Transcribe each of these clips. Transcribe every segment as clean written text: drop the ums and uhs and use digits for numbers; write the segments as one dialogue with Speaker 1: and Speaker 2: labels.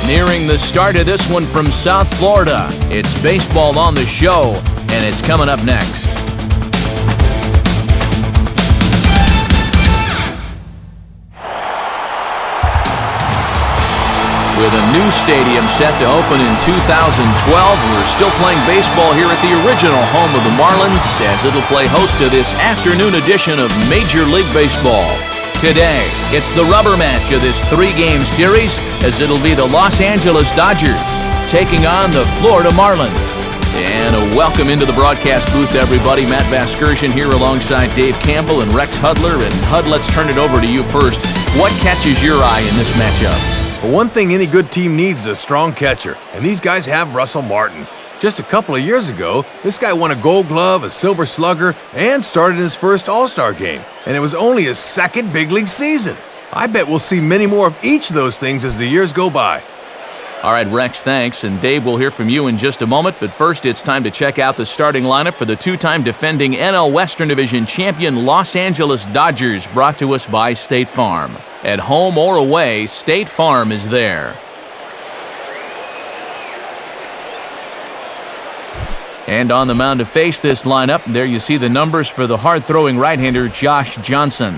Speaker 1: Nearing the start of this one from South Florida, it's baseball on the show, and it's coming up next. With a new stadium set to open in 2012, we're still playing baseball here at the original home of the Marlins as it'll play host to this afternoon edition of Major League Baseball. Today, it's the rubber match of this three-game series as it'll be the Los Angeles Dodgers taking on the Florida Marlins. And a welcome into the broadcast booth, everybody. Matt Vasgersian here alongside Dave Campbell and Rex Hudler. And Hud, let's turn it over to you first. What catches your eye in this matchup?
Speaker 2: Well, one thing any good team needs is a strong catcher, and these guys have Russell Martin. Just a couple of years ago, this guy won a Gold Glove, a Silver Slugger, and started his first All-Star game. And it was only his second big league season. I bet we'll see many more of each of those things as the years go by.
Speaker 1: All right, Rex, thanks. And Dave, we'll hear from you in just a moment. But first, it's time to check out the starting lineup for the two-time defending NL Western Division champion Los Angeles Dodgers, brought to us by State Farm. At home or away, State Farm is there. And on the mound to face this lineup, there you see the numbers for the hard-throwing right-hander Josh Johnson.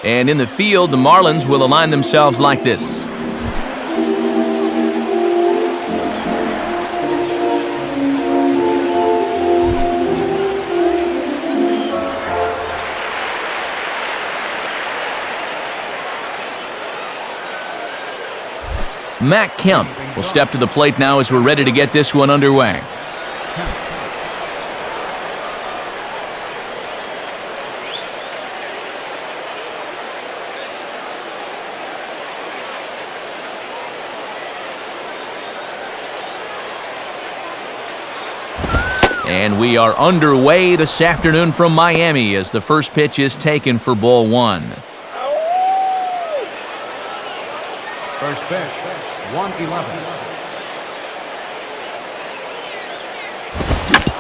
Speaker 1: And in the field, the Marlins will align themselves like this. Matt Kemp will step to the plate now as we're ready to get this one underway. And we are underway this afternoon from Miami as the first pitch is taken for ball one.
Speaker 3: First pitch. 111.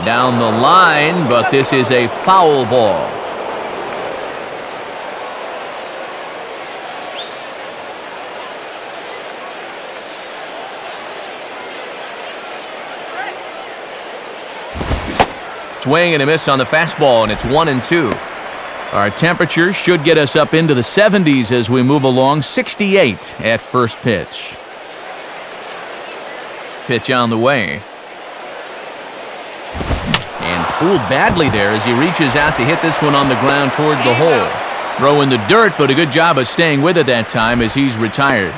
Speaker 1: Down the line, but this is a foul ball. Swing and a miss on the fastball, and it's 1-2. Our temperature should get us up into the 70s as we move along. 68 at first pitch. Pitch on the way. And fooled badly there as he reaches out to hit this one on the ground toward the hole. Throw in the dirt, but a good job of staying with it that time as he's retired.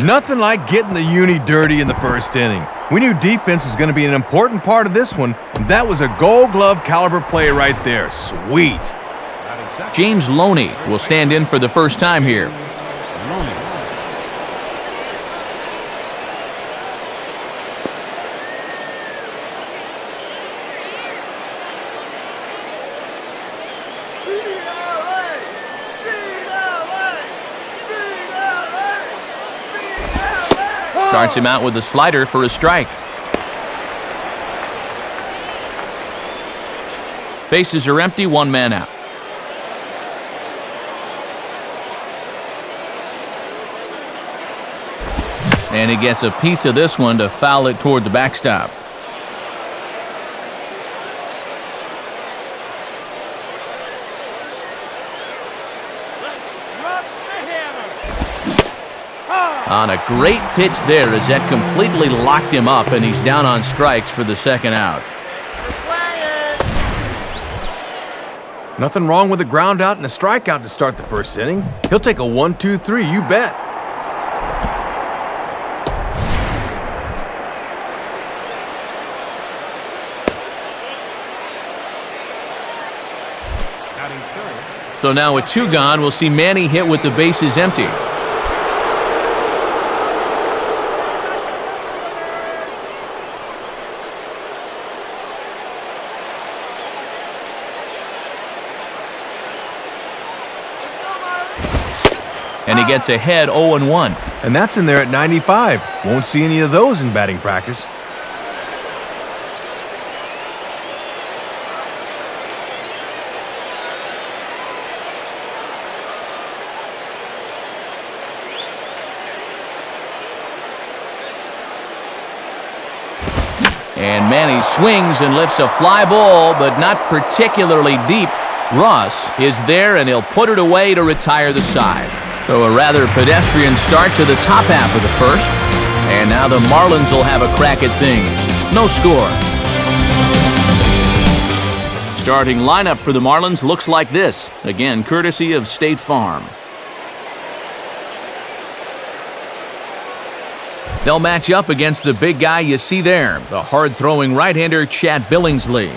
Speaker 2: Nothing like getting the uni dirty in the first inning. We knew defense was going to be an important part of this one, and that was a Gold Glove caliber play right there. Sweet.
Speaker 1: James Loney will stand in for the first time here. Starts him out with a slider for a strike. Bases are empty, one man out. And he gets a piece of this one to foul it toward the backstop. On a great pitch there as that completely locked him up, and he's down on strikes for the second out.
Speaker 2: Nothing wrong with a ground out and a strikeout to start the first inning. He'll take a 1-2-3, you bet.
Speaker 1: So now with two gone, we'll see Manny hit with the bases empty. And he gets ahead 0-1.
Speaker 2: And that's in there at 95. Won't see any of those in batting practice.
Speaker 1: And Manny swings and lifts a fly ball, but not particularly deep. Russ is there, and he'll put it away to retire the side. So a rather pedestrian start to the top half of the first. And now the Marlins will have a crack at things. No score. Starting lineup for the Marlins looks like this. Again, courtesy of State Farm. They'll match up against the big guy you see there, the hard-throwing right-hander Chad Billingsley.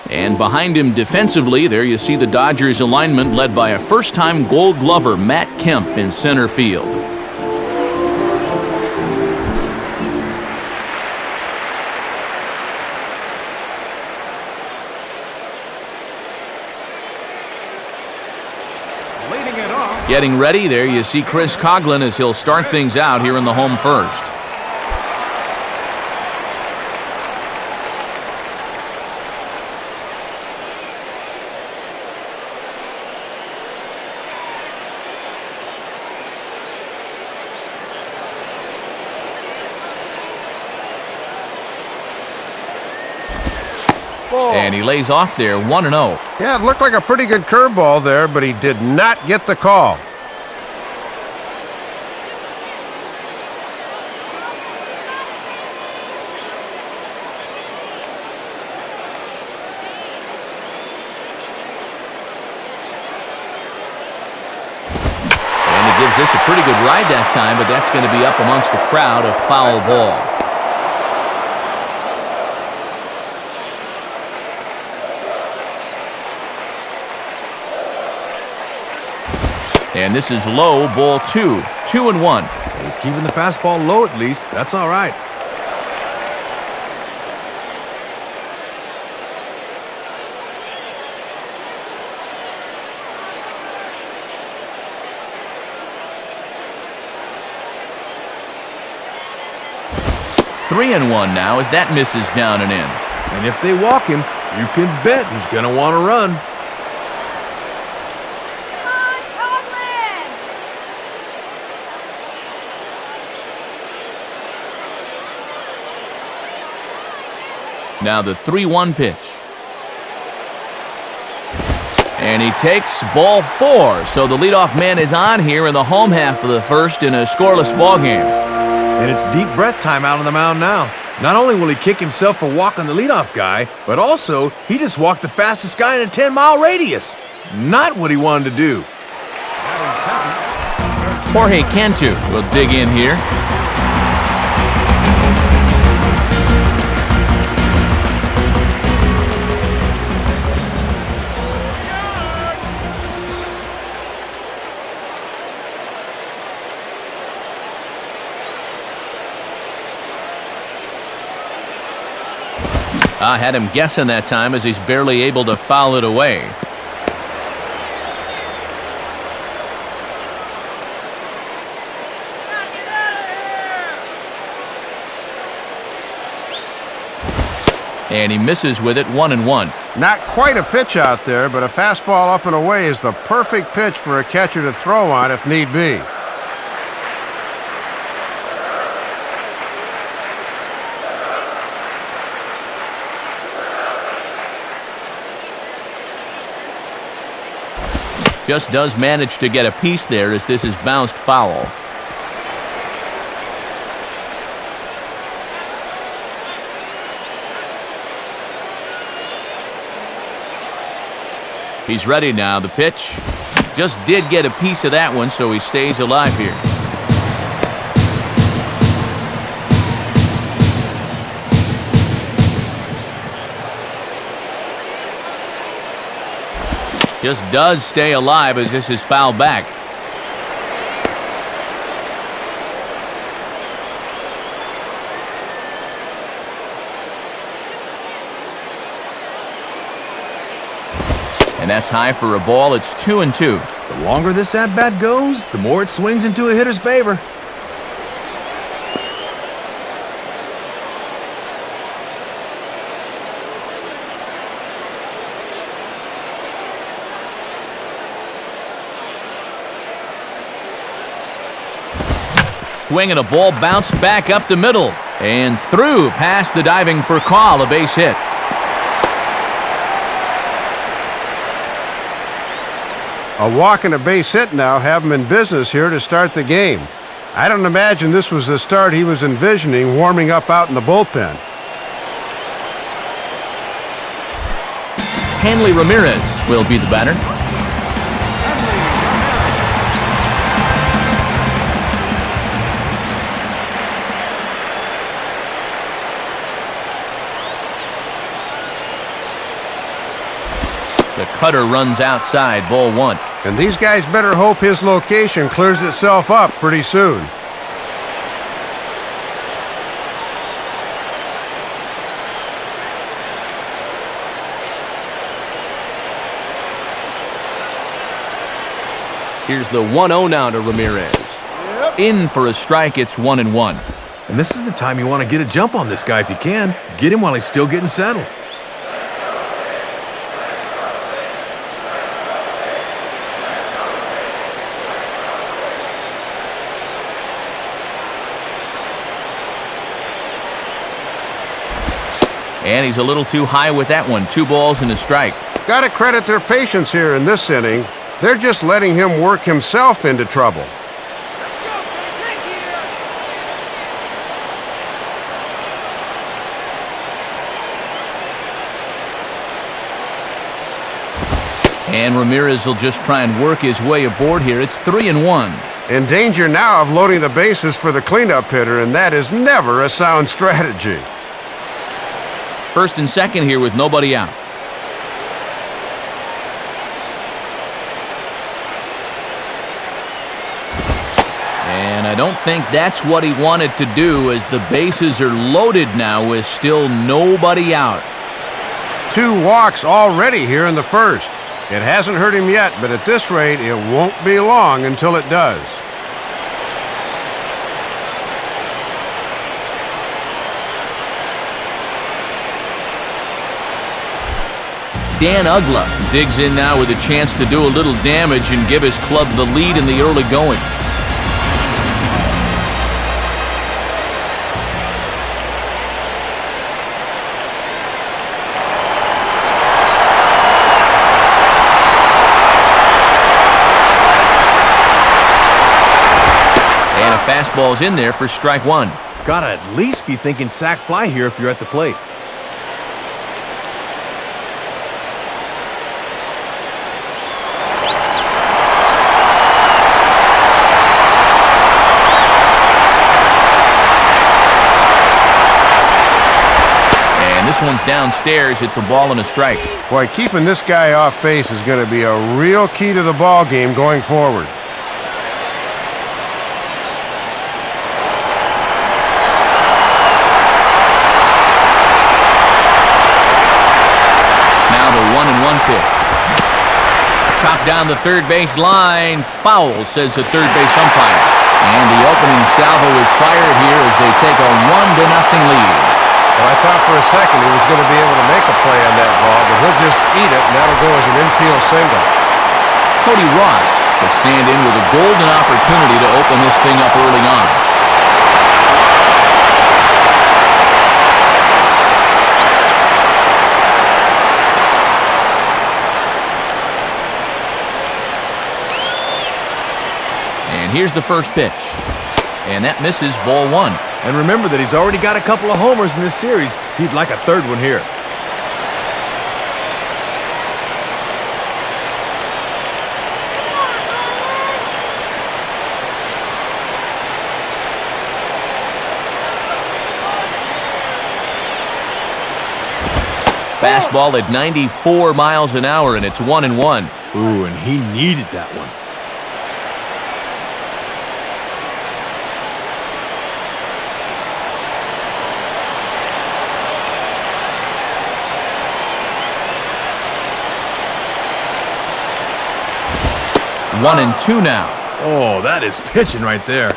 Speaker 1: And behind him defensively, there you see the Dodgers alignment led by a first-time Gold Glover Matt Kemp in center field. Getting ready, there you see Chris Coughlin as he'll start things out here in the home first. And he lays off there, 1-0.
Speaker 4: Yeah, it looked like a pretty good curveball there, but he did not get the call.
Speaker 1: And he gives this a pretty good ride that time, but that's going to be up amongst the crowd, a foul ball. And this is low, ball 2. 2-1.
Speaker 2: And he's keeping the fastball low at least. That's all right.
Speaker 1: Three and one now as that misses down and in.
Speaker 2: And if they walk him, you can bet he's going to want to run.
Speaker 1: Now the 3-1 pitch. And he takes ball 4. So the leadoff man is on here in the home half of the first in a scoreless ball game.
Speaker 2: And it's deep breath time out on the mound now. Not only will he kick himself for walking the leadoff guy, but also he just walked the fastest guy in a 10-mile radius. Not what he wanted to do.
Speaker 1: Jorge Cantu will dig in here. I had him guessing that time as he's barely able to foul it away. And he misses with it, 1-1.
Speaker 4: Not quite a pitch out there, but a fastball up and away is the perfect pitch for a catcher to throw on if need be.
Speaker 1: Just does manage to get a piece there as this is bounced foul. He's ready now. The pitch just did get a piece of that one, so he stays alive here. Just does stay alive as this is fouled back. And that's high for a ball. It's 2-2.
Speaker 2: The longer this at-bat goes, the more it swings into a hitter's favor.
Speaker 1: swing and a ball bounced back up the middle and through past the diving for call, a base hit.
Speaker 4: A walk and a base hit now have him in business here to start the game. I don't imagine this was the start he was envisioning warming up out in the bullpen.
Speaker 1: Hanley Ramirez will be the batter. The cutter runs outside, ball one.
Speaker 4: And these guys better hope his location clears itself up pretty soon.
Speaker 1: Here's the 1-0 now to Ramirez. In for a strike, it's 1-1.
Speaker 2: And this is the time you want to get a jump on this guy if you can. Get him while he's still getting settled.
Speaker 1: And he's a little too high with that one. 2 balls and a strike.
Speaker 4: Gotta credit their patience here in this inning. They're just letting him work himself into trouble.
Speaker 1: And Ramirez will just try and work his way aboard here. It's 3-1.
Speaker 4: In danger now of loading the bases for the cleanup hitter, and that is never a sound strategy.
Speaker 1: First and second here with nobody out. And I don't think that's what he wanted to do, as the bases are loaded now with still nobody out.
Speaker 4: 2 walks already here in the first. It hasn't hurt him yet, but at this rate, it won't be long until it does.
Speaker 1: Dan Ugla digs in now with a chance to do a little damage and give his club the lead in the early going. And a fastball's in there for strike 1.
Speaker 2: Gotta at least be thinking sac fly here if you're at the plate.
Speaker 1: This one's downstairs. It's a ball and a strike.
Speaker 4: Boy, keeping this guy off base is going to be a real key to the ball game going forward.
Speaker 1: Now the 1-1 pitch. Chopped down the third base line. Foul, says the third base umpire. And the opening salvo is fired here as they take a 1-0 lead.
Speaker 4: Well, I thought for a second he was going to be able to make a play on that ball, but he'll just eat it, and that'll go as an infield single.
Speaker 1: Cody Ross will stand in with a golden opportunity to open this thing up early on. And here's the first pitch. And that misses, ball 1.
Speaker 2: And remember that he's already got a couple of homers in this series. He'd like a third one here.
Speaker 1: Fastball at 94 miles an hour, and it's 1-1.
Speaker 2: Ooh, and he needed that one.
Speaker 1: One and two now.
Speaker 2: Oh, that is pitching right there.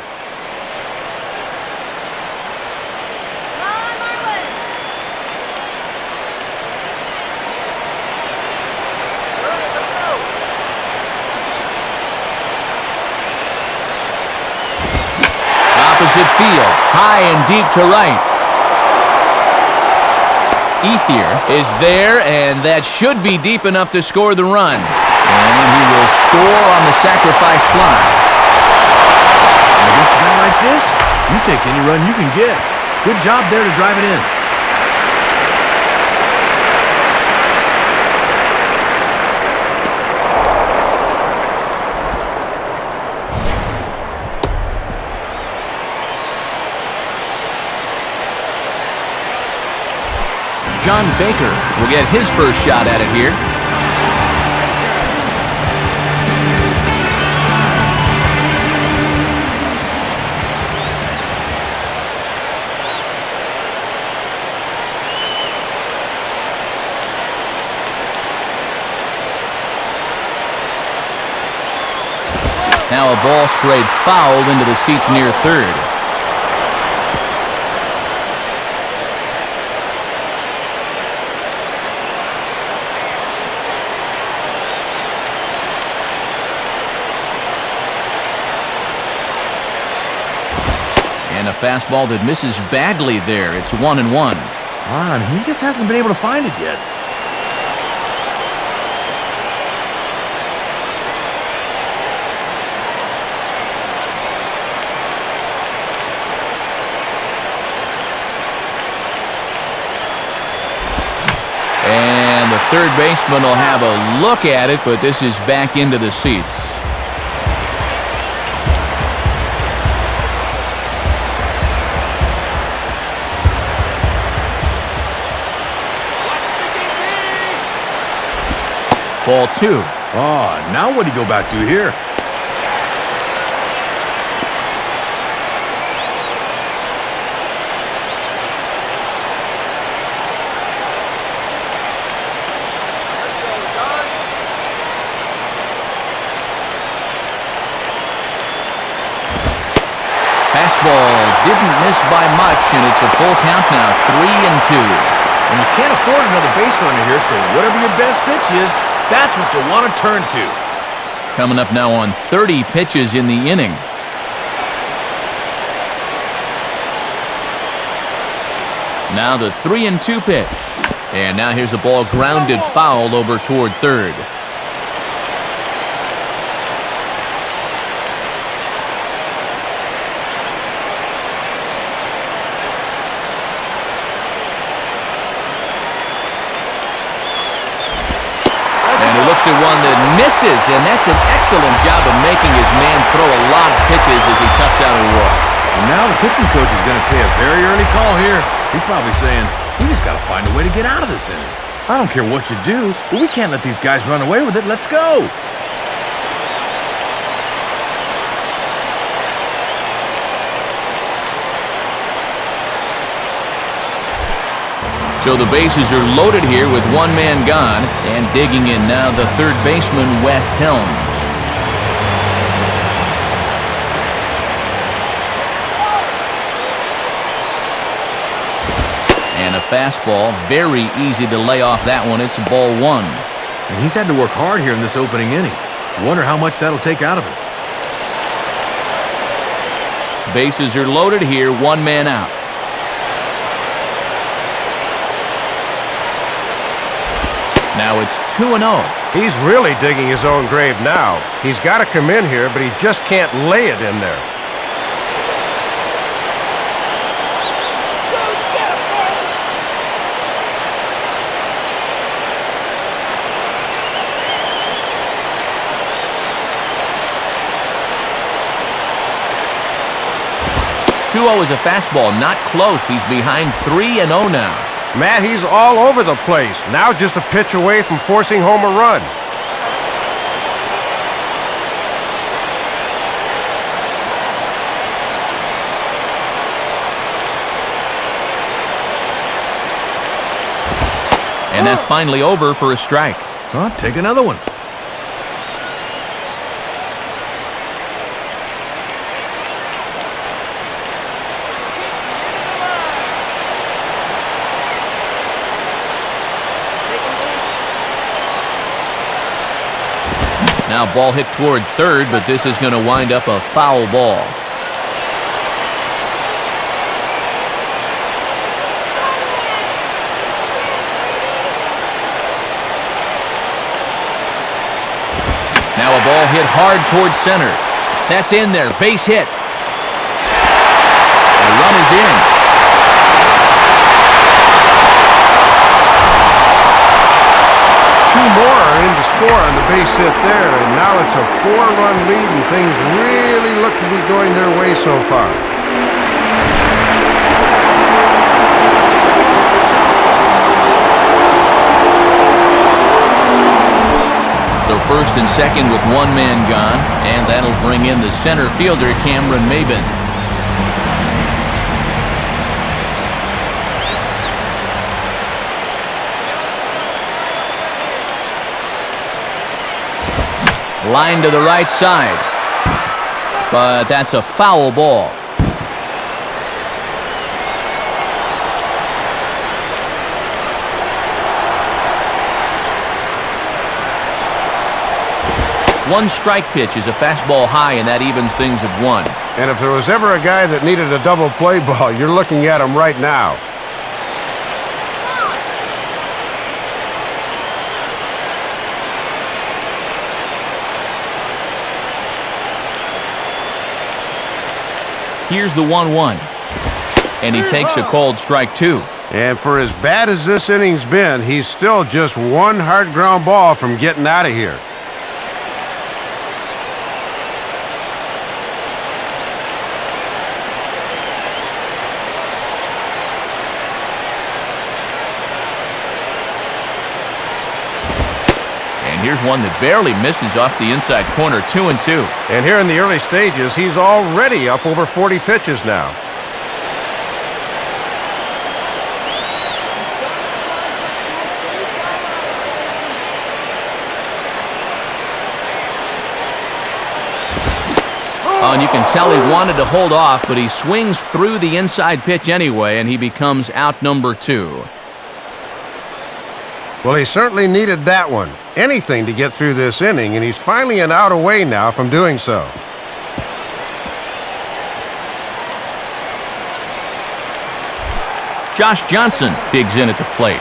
Speaker 1: field, high and deep to right. Ethier is there, and that should be deep enough to score the run. And he will score on the sacrifice fly.
Speaker 2: Against a guy like this, you take any run you can get. Good job there to drive it in.
Speaker 1: John Baker will get his first shot at it here. Now a ball sprayed foul into the seats near third. And a fastball that misses badly there. It's 1-1.
Speaker 2: He just hasn't been able to find it yet.
Speaker 1: And the third baseman will have a look at it, but this is back into the seats. Ball 2.
Speaker 2: Now what do you go back to here?
Speaker 1: Fastball didn't miss by much, and it's a full count now, 3-2.
Speaker 2: And you can't afford another base runner here, so whatever your best pitch is, that's what you want to turn to.
Speaker 1: Coming up now on 30 pitches in the inning. Now the 3-2 pitch. And now here's a ball grounded foul over toward third. Looks at one that misses, and that's an excellent job of making his man throw a lot of pitches as he toughs out a walk.
Speaker 2: And now the pitching coach is going to pay a very early call here. He's probably saying, we just got to find a way to get out of this inning. I don't care what you do, but we can't let these guys run away with it. Let's go.
Speaker 1: So the bases are loaded here with one man gone, and digging in now the third baseman, Wes Helms. And a fastball, very easy to lay off that one. It's ball 1.
Speaker 2: And he's had to work hard here in this opening inning. Wonder how much that'll take out of him.
Speaker 1: Bases are loaded here, one man out. Now it's 2-0.
Speaker 4: He's really digging his own grave now. He's got to come in here, but he just can't lay it in there.
Speaker 1: Is a fastball, not close. He's behind 3-0 now.
Speaker 4: Matt, he's all over the place. Now just a pitch away from forcing home a run.
Speaker 1: And that's finally over for a strike.
Speaker 2: Well, take another one.
Speaker 1: Now ball hit toward third, but this is going to wind up a foul ball. Now a ball hit hard towards center. That's in there. Base hit. The run is in.
Speaker 4: Two more are in to score on the base hit there, and now it's a 4-run lead, and things really look to be going their way so far.
Speaker 1: So first and second with one man gone, and that'll bring in the center fielder, Cameron Maben. Line to the right side, but that's a foul ball. One strike pitch is a fastball high, and that evens things at one.
Speaker 4: And if there was ever a guy that needed a double play ball, you're looking at him right now.
Speaker 1: Here's the 1-1, and he takes a called strike two.
Speaker 4: And for as bad as this inning's been, he's still just one hard ground ball from getting out of here.
Speaker 1: Here's one that barely misses off the inside corner, 2-2.
Speaker 4: And here in the early stages, he's already up over 40 pitches now.
Speaker 1: Oh, and you can tell he wanted to hold off, but he swings through the inside pitch anyway, and he becomes out number 2.
Speaker 4: Well, he certainly needed that one. Anything to get through this inning, and he's finally an out away now from doing so.
Speaker 1: Josh Johnson digs in at the plate.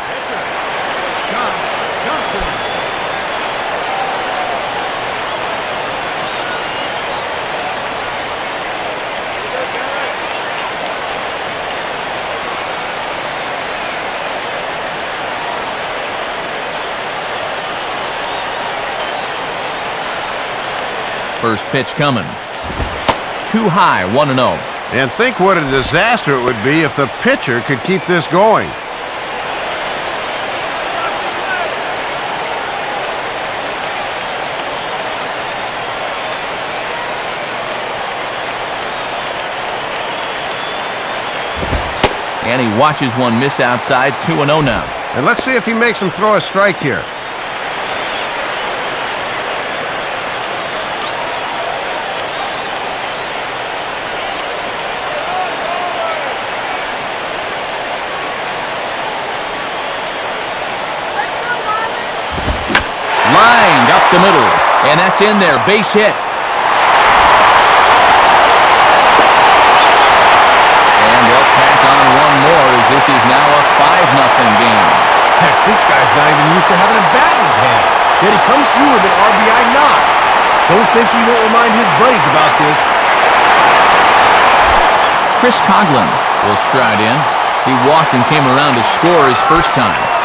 Speaker 1: First pitch coming. Too high, 1-0.
Speaker 4: And think what a disaster it would be if the pitcher could keep this going.
Speaker 1: And he watches one miss outside, 2-0 now.
Speaker 4: And let's see if he makes him throw a strike here.
Speaker 1: Lined up the middle, and that's in there, base hit. And they'll tack on one more as this is now a 5-0 game.
Speaker 2: Heck, this guy's not even used to having a bat in his hand, yet he comes through with an RBI knock. Don't think he won't remind his buddies about this.
Speaker 1: Chris Coughlin will stride in. He walked and came around to score his first time.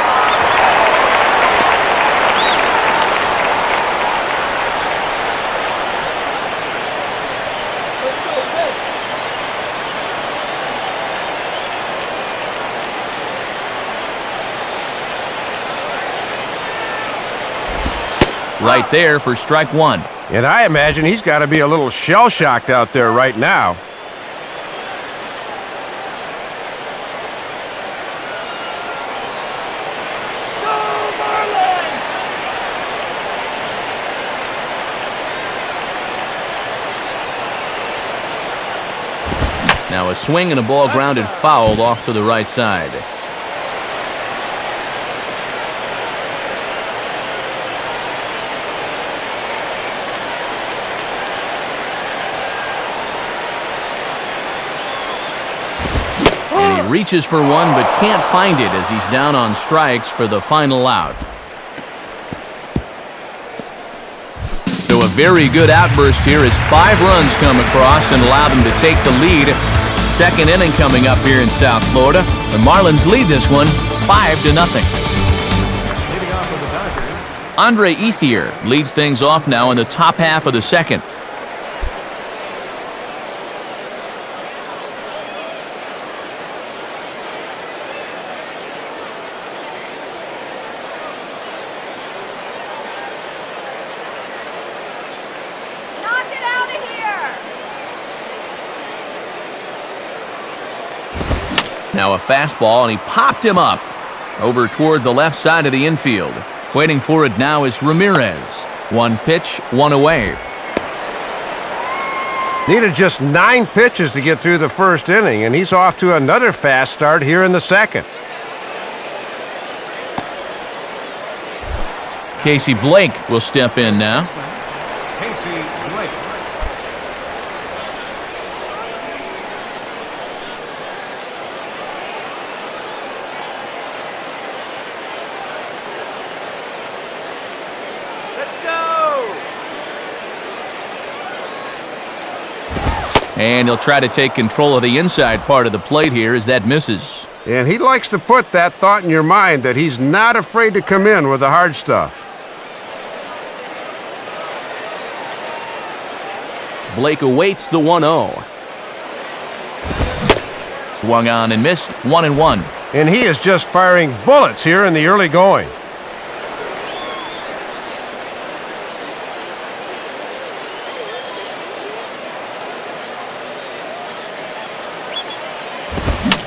Speaker 1: Right there for strike one.
Speaker 4: And I imagine he's got to be a little shell-shocked out there right now.
Speaker 1: Now a swing and a ball grounded foul off to the right side. And he reaches for one but can't find it as he's down on strikes for the final out. So a very good outburst here as 5 runs come across and allow them to take the lead. Second inning coming up here in South Florida. The Marlins lead this one 5-0.
Speaker 3: Leading off for the Dodgers.
Speaker 1: Andre Ethier leads things off now in the top half of the second. Now a fastball, and he popped him up over toward the left side of the infield. Waiting for it now is Ramirez. 1 pitch, 1 away.
Speaker 4: Needed just 9 pitches to get through the first inning, and he's off to another fast start here in the second.
Speaker 1: Casey Blake will step in now.
Speaker 3: Casey Blake.
Speaker 1: And he'll try to take control of the inside part of the plate here as that misses.
Speaker 4: And he likes to put that thought in your mind that he's not afraid to come in with the hard stuff.
Speaker 1: Blake awaits the 1-0. Swung on and missed, 1-1.
Speaker 4: And he is just firing bullets here in the early going.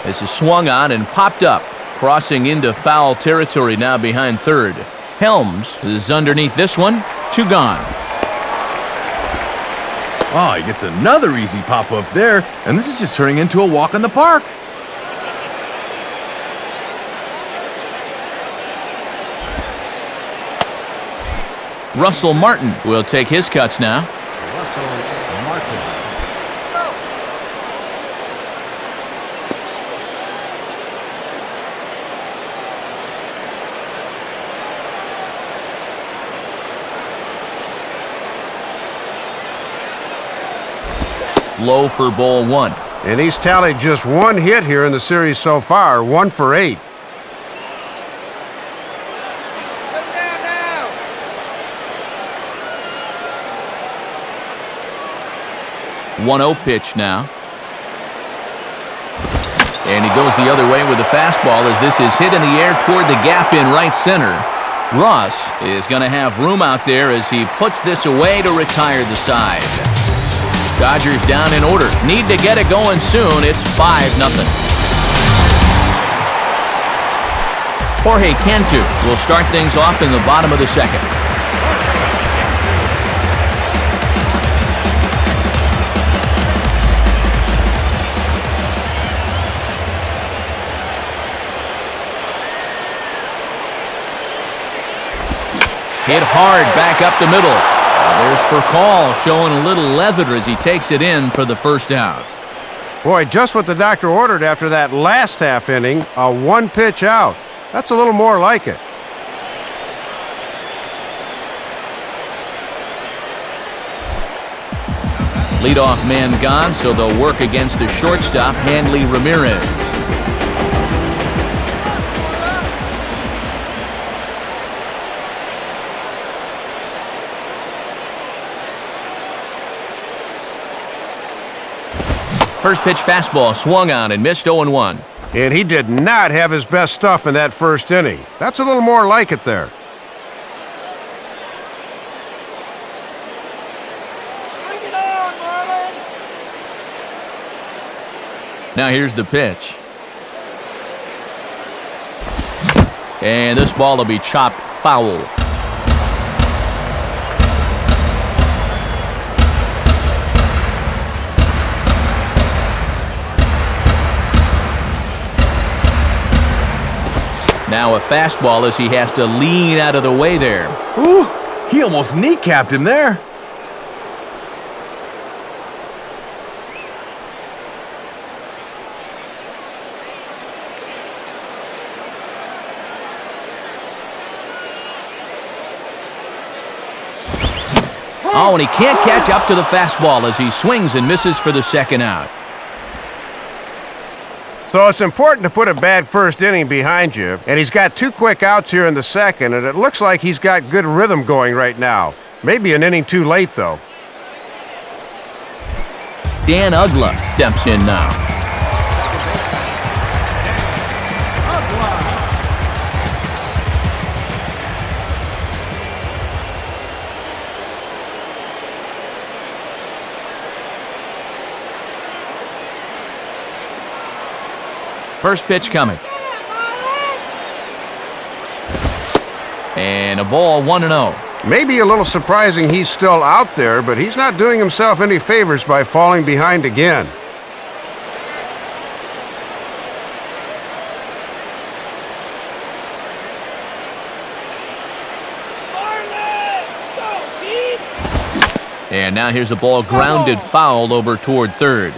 Speaker 1: This is swung on and popped up, crossing into foul territory now behind third. Helms is underneath this one, 2 gone.
Speaker 2: Oh, he gets another easy pop-up there, and this is just turning into a walk in the park.
Speaker 1: Russell Martin will take his cuts now.
Speaker 3: Russell Martin.
Speaker 1: Low for ball 1.
Speaker 4: And he's tallied just 1 hit here in the series so far, 1 for 8.
Speaker 1: Now. 1-0 pitch now. And he goes the other way with the fastball as this is hit in the air toward the gap in right center. Ross is going to have room out there as he puts this away to retire the side. Dodgers down in order. Need to get it going soon. It's 5-0. Jorge Cantu will start things off in the bottom of the second. Hit hard back up the middle. There's Percall showing a little leather as he takes it in for the first out.
Speaker 4: Boy, just what the doctor ordered after that last half inning, a 1-pitch out. That's a little more like it.
Speaker 1: Leadoff man gone, so they'll work against the shortstop, Hanley Ramirez. First pitch fastball swung on and missed, 0-1.
Speaker 4: And he did not have his best stuff in that first inning. That's a little more like it there.
Speaker 5: Bring it on, Marlins!
Speaker 1: Now here's the pitch. And this ball will be chopped foul. Now a fastball as he has to lean out of the way there.
Speaker 2: Ooh, he almost kneecapped him there.
Speaker 1: Oh, and he can't catch up to the fastball as he swings and misses for the second out.
Speaker 4: So it's important to put a bad first inning behind you, and he's got 2 quick outs here in the second, and it looks like he's got good rhythm going right now. Maybe an inning too late, though.
Speaker 1: Dan Ugla steps in now. First pitch coming. And a ball, 1-0.
Speaker 4: Maybe a little surprising he's still out there, but he's not doing himself any favors by falling behind again.
Speaker 1: And now here's a ball grounded foul over toward third.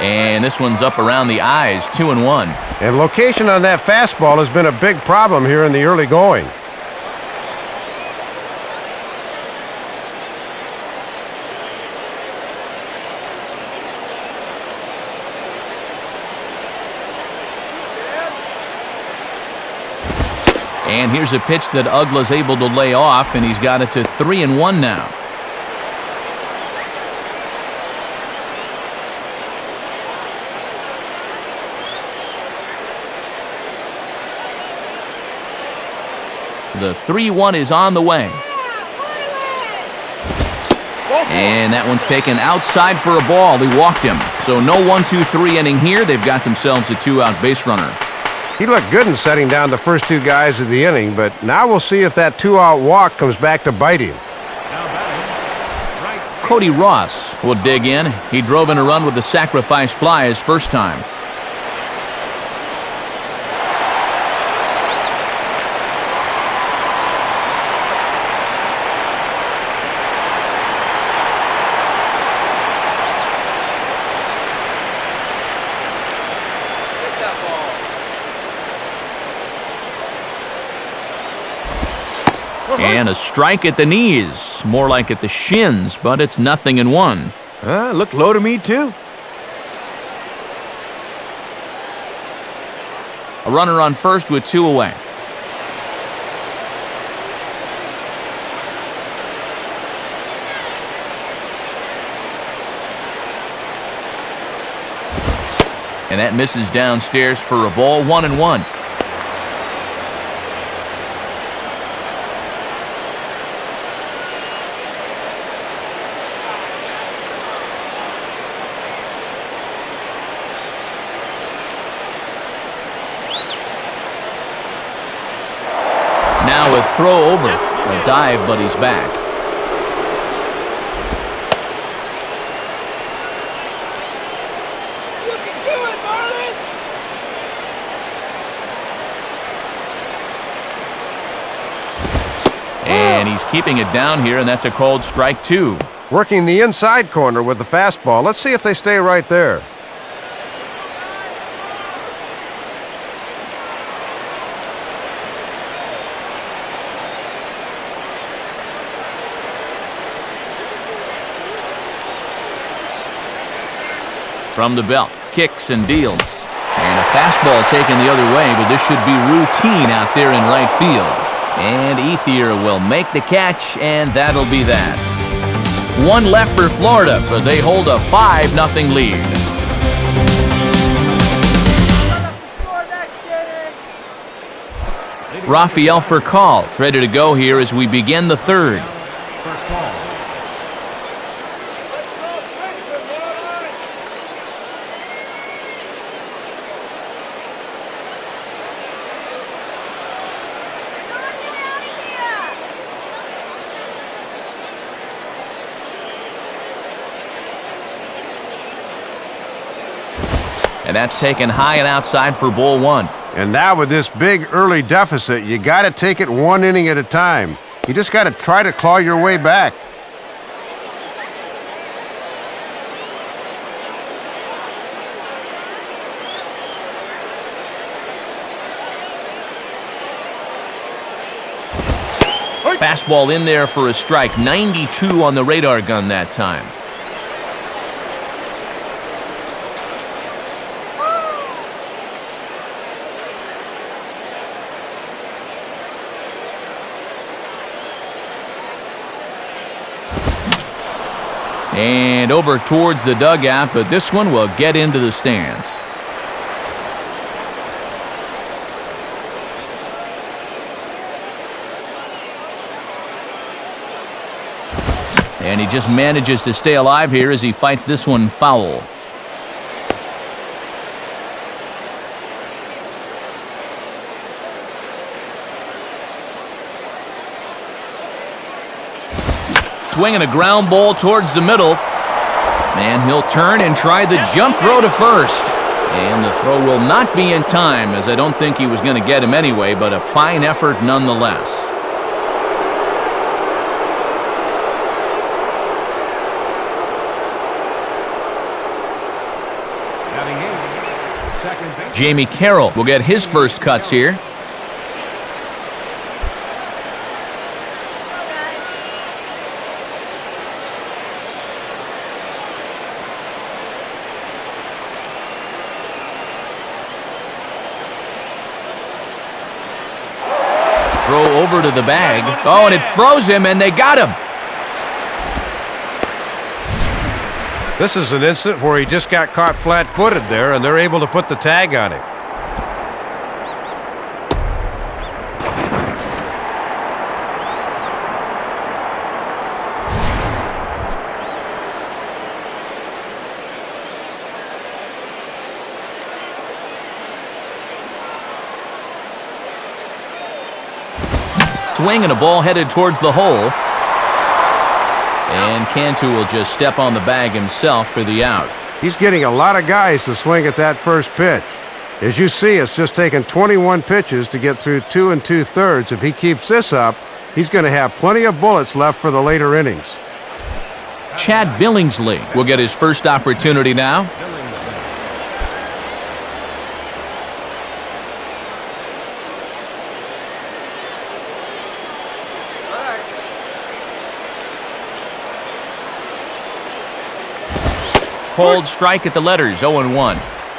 Speaker 1: And this one's up around the eyes, 2-1.
Speaker 4: And location on that fastball has been a big problem here in the early going.
Speaker 1: And here's a pitch that Ugla's able to lay off, and he's got it to 3-1 now. The 3-1 is on the way. And that one's taken outside for a ball. He walked him. So no 1-2-3 inning here. They've got themselves a 2-out base runner.
Speaker 4: He looked good in setting down the first 2 guys of the inning, but now we'll see if that 2-out walk comes back to bite him.
Speaker 1: Cody Ross will dig in. He drove in a run with the sacrifice fly his first time. And a strike at the knees, more like at the shins, but it's 0-1.
Speaker 2: Looked low to me, too.
Speaker 1: A runner on first with 2 away. And that misses downstairs for a ball, 1-1. Now a throw over, a dive, but he's back.
Speaker 5: You can do it, Marlins!
Speaker 1: And he's keeping it down here, and that's a called strike 2.
Speaker 4: Working the inside corner with the fastball. Let's see if they stay right there.
Speaker 1: From the belt, kicks and deals. And a fastball taken the other way, but this should be routine out there in right field. And Ethier will make the catch, and that'll be that. 1 left for Florida, but they hold a 5-0 lead. Rafael Furcal is ready to go here as we begin the third. And that's taken high and outside for ball 1.
Speaker 4: And now with this big early deficit, you got to take it 1 inning at a time. You just got to try to claw your way back.
Speaker 1: Fastball in there for a strike. 92 on the radar gun that time. And over towards the dugout, but this one will get into the stands. And he just manages to stay alive here as he fights this one foul. Swinging a ground ball towards the middle. And he'll turn and try the jump throw to first. And the throw will not be in time, as I don't think he was going to get him anyway, but a fine effort nonetheless. Jamie Carroll will get his first cuts here. Throw over to the bag. Oh, and it froze him, and they got him.
Speaker 4: This is an incident where he just got caught flat-footed there, and they're able to put the tag on him.
Speaker 1: Swing and a ball headed towards the hole. And Cantu will just step on the bag himself for the out.
Speaker 4: He's getting a lot of guys to swing at that first pitch. As you see, it's just taken 21 pitches to get through 2 2/3. If he keeps this up, he's going to have plenty of bullets left for the later innings.
Speaker 1: Chad Billingsley will get his first opportunity now. Cold strike at the letters, 0-1.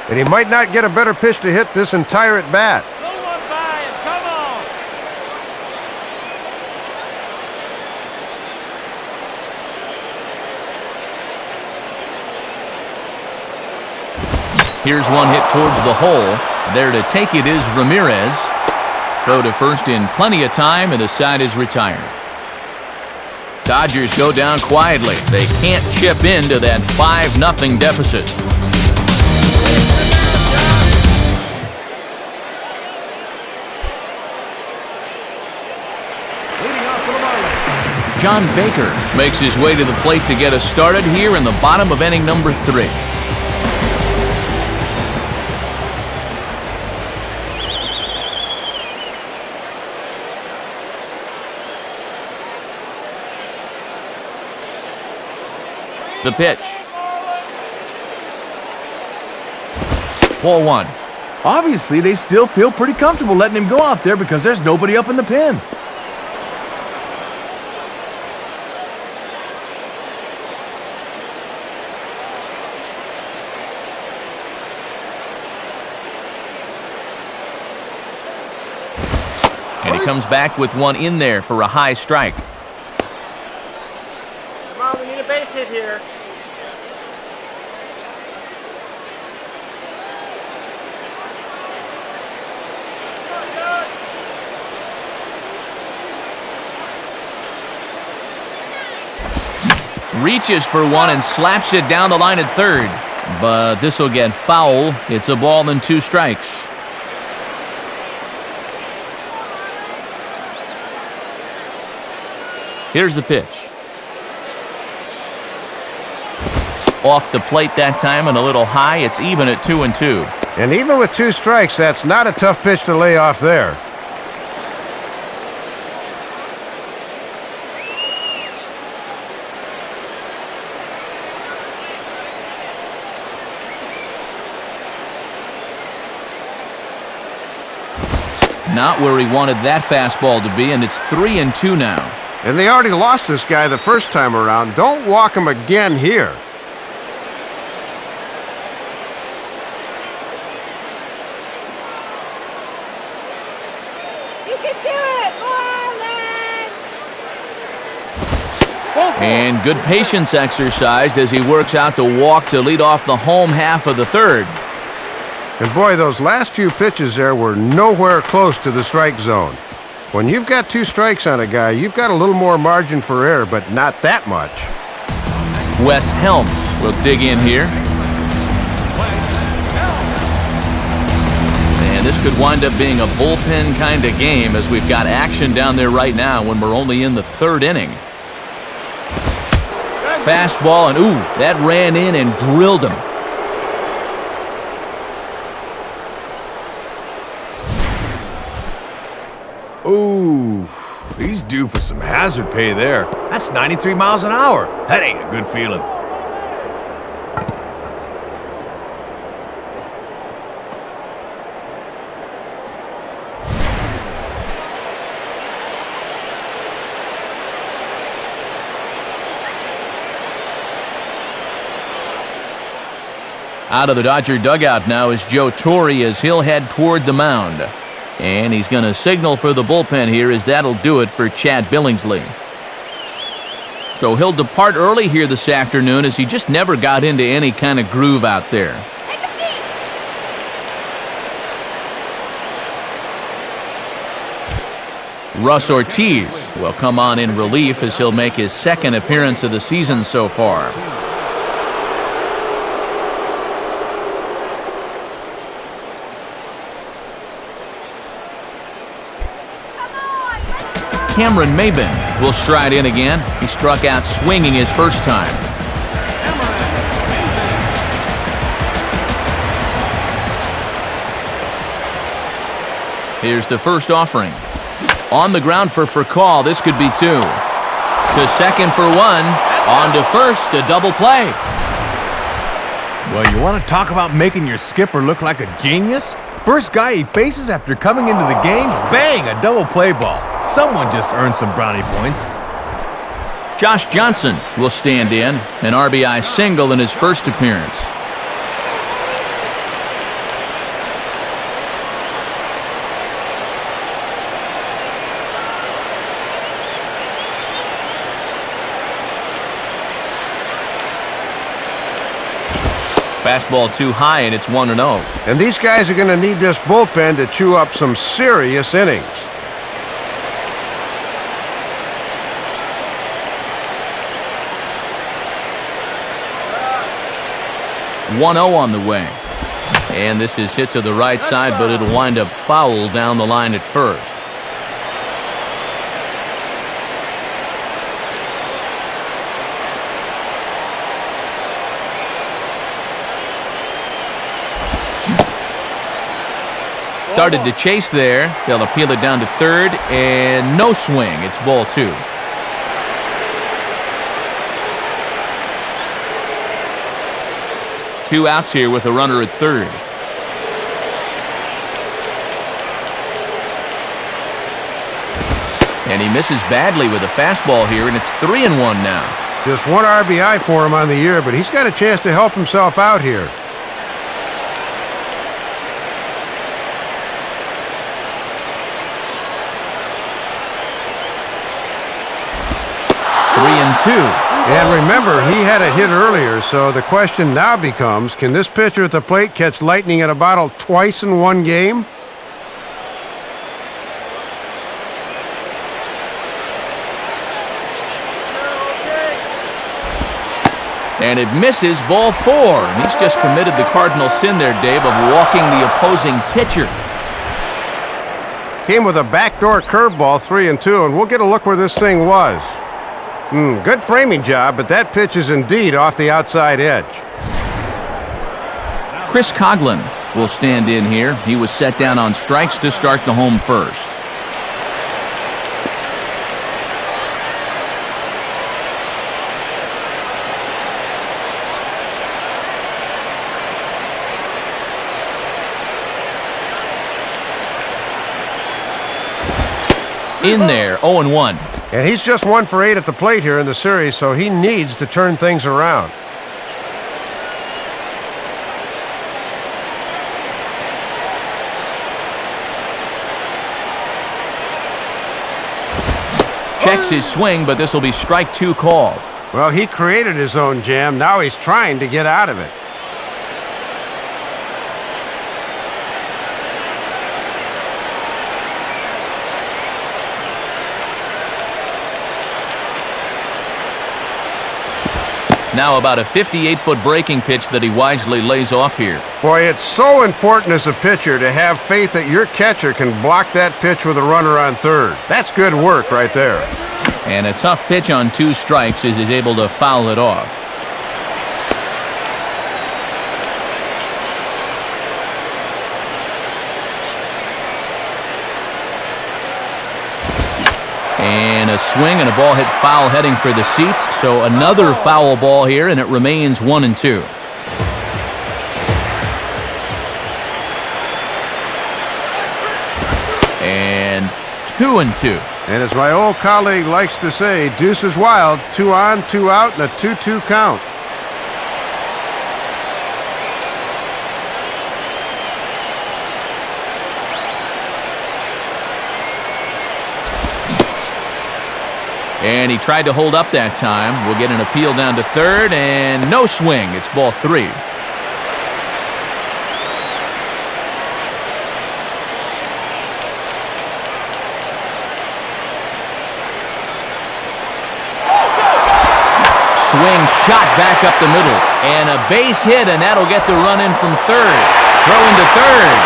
Speaker 4: And he might not get a better pitch to hit this entire at bat.
Speaker 5: No one by him. Come on.
Speaker 1: Here's one hit towards the hole. There to take it is Ramirez. Throw to first in plenty of time, and the side is retired. Dodgers go down quietly. They can't chip into that 5-0 deficit. John Baker makes his way to the plate to get us started here in the bottom of inning number 3. The pitch. Ball 1.
Speaker 2: Obviously, they still feel pretty comfortable letting him go out there because there's nobody up in the pen.
Speaker 1: And he comes back with one in there for a high strike.
Speaker 5: Come on, we need a base hit here.
Speaker 1: Reaches for one and slaps it down the line at third. But this will get foul. It's a ball and 2 strikes. Here's the pitch. Off the plate that time and a little high. It's even at 2-2.
Speaker 4: And even with 2 strikes, that's not a tough pitch to lay off there.
Speaker 1: Not where he wanted that fastball to be, and it's 3-2 now.
Speaker 4: And they already lost this guy the first time around. Don't walk him again here.
Speaker 6: You can do it, Marlins!
Speaker 1: And good patience exercised as he works out the walk to lead off the home half of the third.
Speaker 4: And boy, those last few pitches there were nowhere close to the strike zone. When you've got 2 strikes on a guy, you've got a little more margin for error, but not that much.
Speaker 1: Wes Helms will dig in here. And this could wind up being a bullpen kind of game as we've got action down there right now when we're only in the 3rd inning. Fastball, and ooh, that ran in and drilled him.
Speaker 2: Ooh, he's due for some hazard pay there. That's 93 miles an hour. That ain't a good feeling.
Speaker 1: Out of the Dodger dugout now is Joe Torre as he'll head toward the mound. And he's going to signal for the bullpen here as that'll do it for Chad Billingsley. So he'll depart early here this afternoon as he just never got into any kind of groove out there. Russ Ortiz will come on in relief as he'll make his 2nd appearance of the season so far. Cameron Maben will stride in again. He struck out swinging his first time. Here's the first offering. On the ground for call. This could be 2. To second for 1. On to first. A double play.
Speaker 2: Well, you want to talk about making your skipper look like a genius? First guy he faces after coming into the game, bang, a double play ball. Someone just earned some brownie points.
Speaker 1: Josh Johnson will stand in, an RBI single in his first appearance. Fastball too high, and it's 1-0.
Speaker 4: And these guys are going to need this bullpen to chew up some serious innings.
Speaker 1: 1-0 on the way. And this is hit to the right side, but it'll wind up foul down the line at first. Started to chase there. They'll appeal it down to third, and no swing. It's ball 2. Two outs here with a runner at third. And he misses badly with a fastball here, and it's 3-1 now.
Speaker 4: Just 1 RBI for him on the year, but he's got a chance to help himself out here. And remember, he had a hit earlier, so the question now becomes, can this pitcher at the plate catch lightning in a bottle twice in one game?
Speaker 1: And it misses, ball 4. And he's just committed the cardinal sin there, Dave, of walking the opposing pitcher.
Speaker 4: Came with a backdoor curveball, 3-2, and we'll get a look where this thing was. Good framing job, but that pitch is indeed off the outside edge.
Speaker 1: Chris Coughlin will stand in here. He was set down on strikes to start the home first. In there, 0-1.
Speaker 4: And he's just 1 for 8 at the plate here in the series, so he needs to turn things around.
Speaker 1: Checks his swing, but this will be strike 2 called.
Speaker 4: Well, he created his own jam. Now he's trying to get out of it.
Speaker 1: Now about a 58-foot breaking pitch that he wisely lays off here.
Speaker 4: Boy, it's so important as a pitcher to have faith that your catcher can block that pitch with a runner on third. That's good work right there.
Speaker 1: And a tough pitch on 2 strikes as he's able to foul it off. And a swing and a ball hit foul heading for the seats. So another foul ball here, and it remains 1-2. And 2-2.
Speaker 4: And as my old colleague likes to say, deuce is wild. 2 on, 2 out, and a 2-2 count.
Speaker 1: And he tried to hold up that time. We'll get an appeal down to third, and no swing. It's ball 3. Swing shot back up the middle, and a base hit, and that'll get the run in from third. Throwing to third,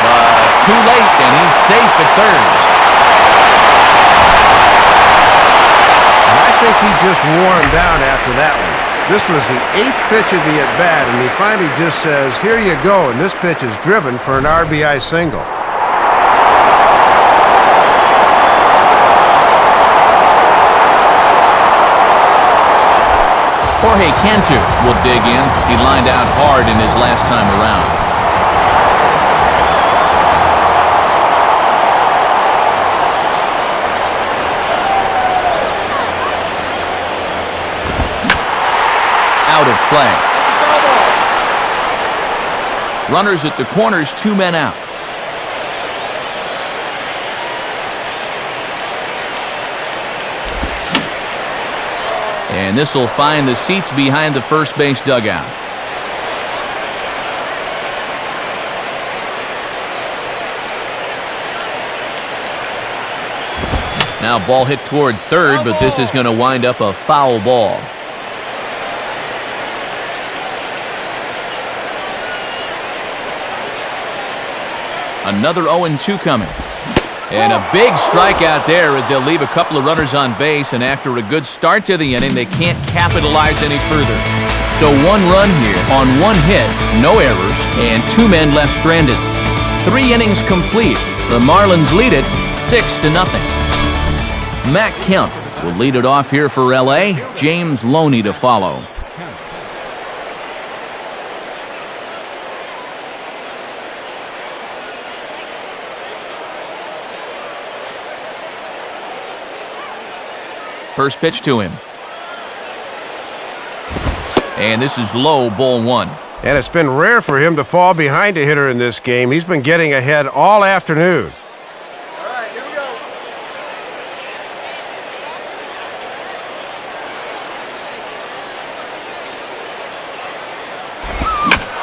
Speaker 1: but too late, and he's safe at third.
Speaker 4: I think he just wore him down after that one. This was the 8th pitch of the at-bat, and he finally just says, here you go, and this pitch is driven for an RBI single.
Speaker 1: Jorge Cantu will dig in. He lined out hard in his last time around. Out of play. Runners at the corners, 2 men out. And this will find the seats behind the first base dugout. Now ball hit toward third, but this is going to wind up a foul ball. Another 0-2 coming. And a big strikeout there as they'll leave a couple of runners on base, and after a good start to the inning, they can't capitalize any further. So 1 run here on 1 hit, no errors, and 2 men left stranded. 3 innings complete. The Marlins lead it 6-0. Matt Kemp will lead it off here for LA. James Loney to follow. First pitch to him. And this is low, ball 1.
Speaker 4: And it's been rare for him to fall behind a hitter in this game. He's been getting ahead all afternoon.
Speaker 5: All right, here we go.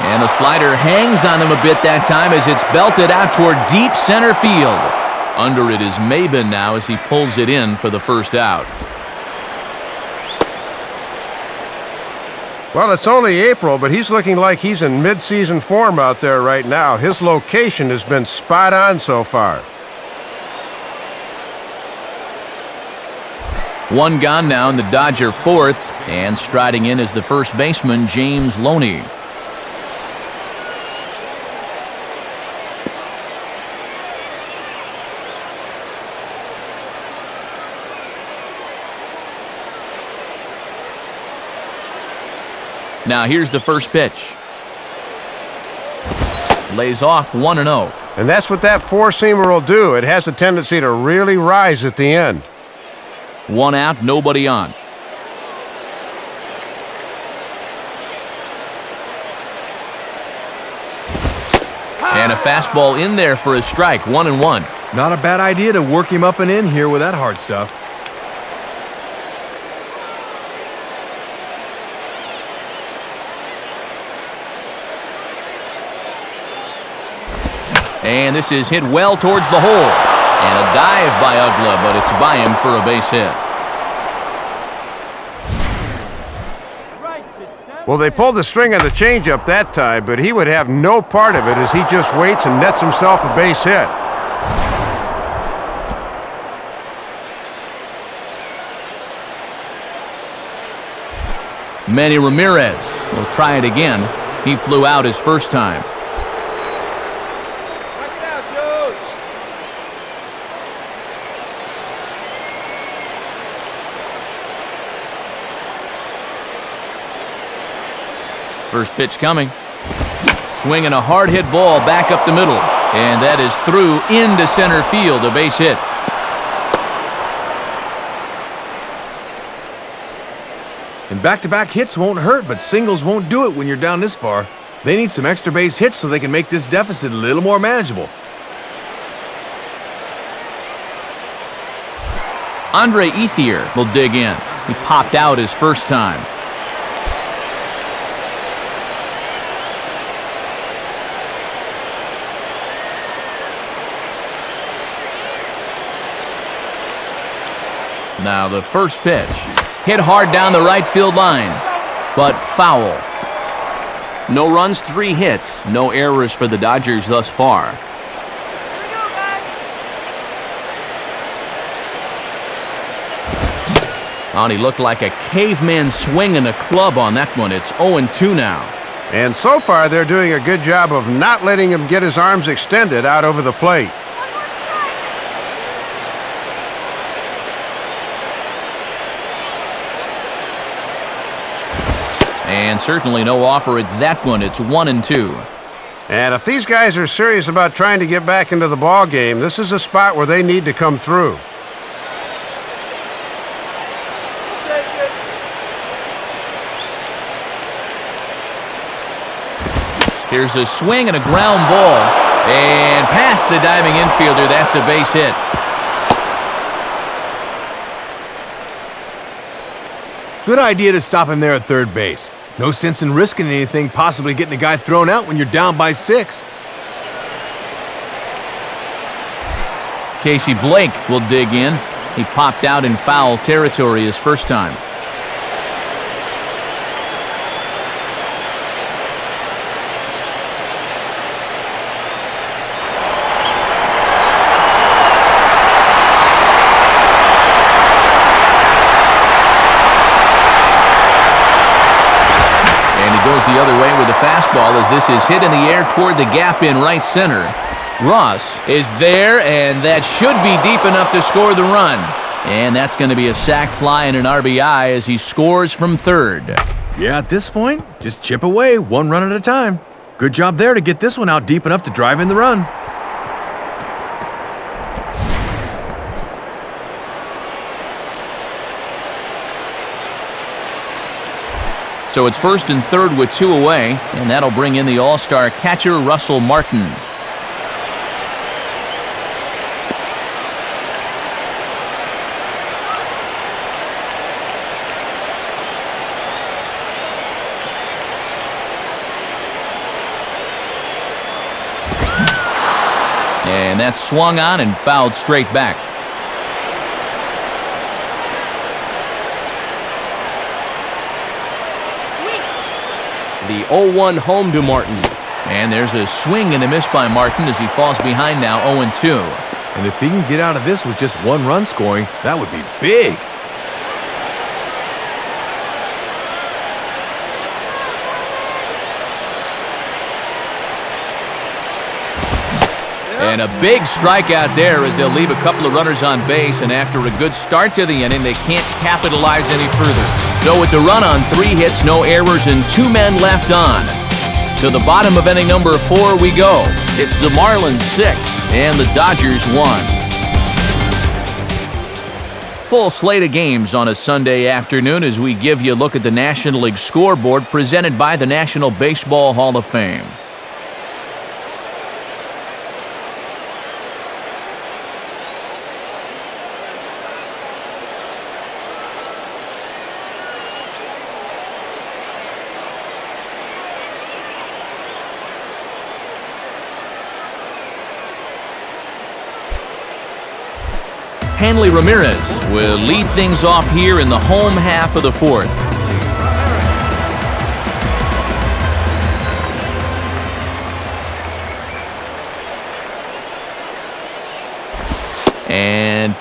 Speaker 1: And the slider hangs on him a bit that time as it's belted out toward deep center field. Under it is Maben now as he pulls it in for the first out.
Speaker 4: Well, it's only April, but he's looking like he's in mid-season form out there right now. His location has been spot on so far.
Speaker 1: 1 gone now in the Dodger 4th, and striding in is the first baseman, James Loney. Now here's the first pitch. Lays off 1-0.
Speaker 4: And that's what that four-seamer will do. It has a tendency to really rise at the end.
Speaker 1: 1 out, nobody on. And a fastball in there for a strike, 1-1.
Speaker 2: Not a bad idea to work him up and in here with that hard stuff.
Speaker 1: And this is hit well towards the hole. And a dive by Ugla, but it's by him for a base hit.
Speaker 4: Well, they pulled the string on the changeup that time, but he would have no part of it as he just waits and nets himself a base hit.
Speaker 1: Manny Ramirez will try it again. He flew out his first time. First pitch coming. Swinging a hard hit ball back up the middle. And that is through into center field, a base hit.
Speaker 2: And back-to-back hits won't hurt, but singles won't do it when you're down this far. They need some extra base hits so they can make this deficit a little more manageable.
Speaker 1: Andre Ethier will dig in. He popped out his first time. Now the first pitch. Hit hard down the right field line, but foul. No runs, 3 hits. No errors for the Dodgers thus far. Oh, he looked like a caveman swinging a club on that one. It's 0-2 now.
Speaker 4: And so far, they're doing a good job of not letting him get his arms extended out over the plate.
Speaker 1: And certainly no offer at that one. It's 1-2.
Speaker 4: And if these guys are serious about trying to get back into the ball game, this is a spot where they need to come through.
Speaker 1: Here's a swing and a ground ball. And past the diving infielder, that's a base hit.
Speaker 2: Good idea to stop him there at third base. No sense in risking anything, possibly getting a guy thrown out when you're down by 6.
Speaker 1: Casey Blake will dig in. He popped out in foul territory his first time. The other way with the fastball as this is hit in the air toward the gap in right center. Ross is there, and that should be deep enough to score the run. And that's going to be a sac fly and an RBI as he scores from third.
Speaker 2: Yeah, at this point, just chip away, 1 run at a time. Good job there to get this one out deep enough to drive in the run.
Speaker 1: So it's first and third with 2 away, and that'll bring in the all-star catcher, Russell Martin. And that's swung on and fouled straight back. The 0-1 home to Martin. And there's a swing and a miss by Martin as he falls behind now 0-2.
Speaker 2: And if he can get out of this with just 1 run scoring, that would be big.
Speaker 1: And a big strikeout there as they'll leave a couple of runners on base, and after a good start to the inning, they can't capitalize any further. So it's a run on 3 hits, no errors, and 2 men left on. To the bottom of inning number 4 we go. It's the Marlins 6 and the Dodgers 1. Full slate of games on a Sunday afternoon as we give you a look at the National League scoreboard presented by the National Baseball Hall of Fame. Hanley Ramirez will lead things off here in the home half of the 4th. And,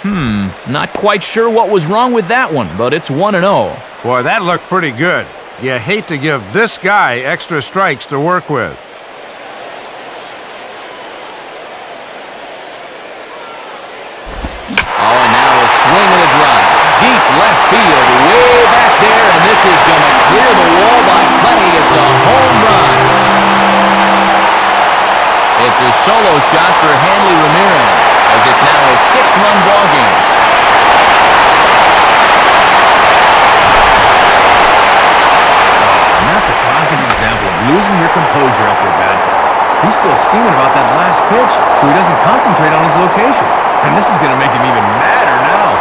Speaker 1: not quite sure what was wrong with that one, but it's 1-0.
Speaker 4: Boy, that looked pretty good. You hate to give this guy extra strikes to work with.
Speaker 1: Swing and a drive. Deep left field, way back there, and this is going to clear the wall by plenty. It's a home run. It's a solo shot for Hanley Ramirez, as it's now a 6-run ball game.
Speaker 2: And that's a classic example of losing your composure after a bad call. He's still steaming about that last pitch, so he doesn't concentrate on his location. And this is going to make him even madder now.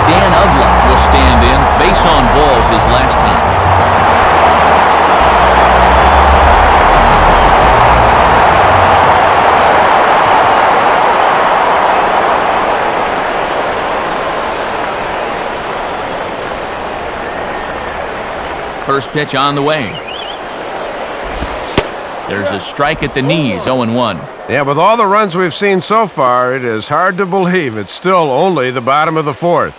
Speaker 1: Dan Udluck will stand in. Base on balls his last time. First pitch on the way. There's a strike at the knees, 0-1.
Speaker 4: Yeah, with all the runs we've seen so far, it is hard to believe it's still only the bottom of the 4th.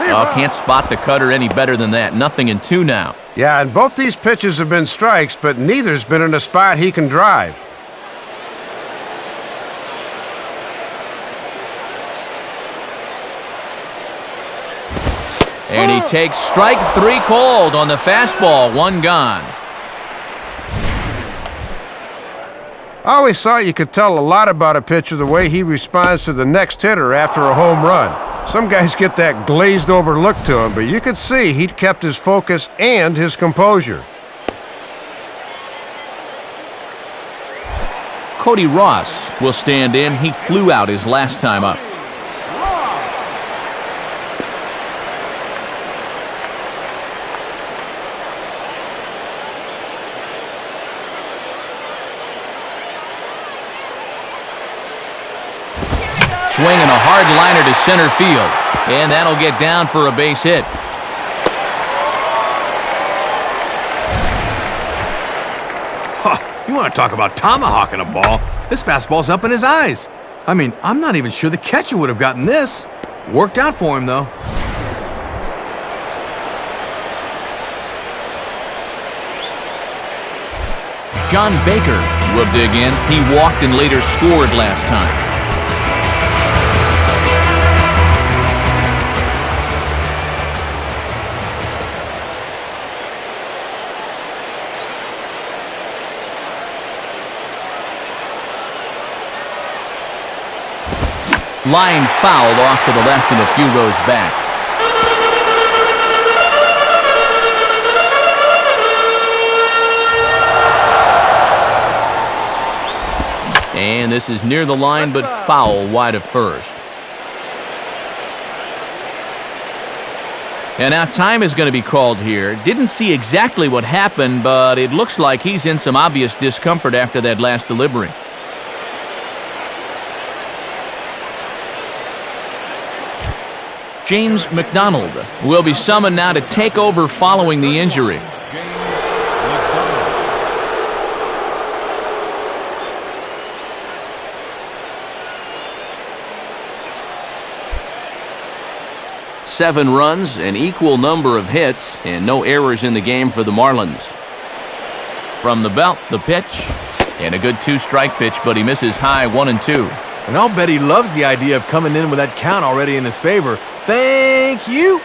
Speaker 1: Oh, can't spot the cutter any better than that. 0-2 now.
Speaker 4: Yeah, and both these pitches have been strikes, but neither's been in a spot he can drive.
Speaker 1: And he takes strike 3 called on the fastball. 1 gone.
Speaker 4: I always thought you could tell a lot about a pitcher the way he responds to the next hitter after a home run. Some guys get that glazed over look to him, but you could see he'd kept his focus and his composure.
Speaker 1: Cody Ross will stand in. He flew out his last time up. Swinging a hard liner to center field. And that'll get down for a base hit.
Speaker 2: You want to talk about tomahawking a ball? This fastball's up in his eyes. I mean, I'm not even sure the catcher would have gotten this. Worked out for him, though.
Speaker 1: John Baker will dig in. He walked and later scored last time. Line fouled off to the left and a few rows back. And this is near the line, but foul wide of first. And now time is going to be called here. Didn't see exactly what happened, but it looks like he's in some obvious discomfort after that last delivery. James McDonald will be summoned now to take over following the injury. Seven runs, an equal number of hits, and no errors in the game for the Marlins. From the belt, the pitch, and a good 2-strike pitch, but he misses high, 1-2.
Speaker 2: And I'll bet he loves the idea of coming in with that count already in his favor. Thank you.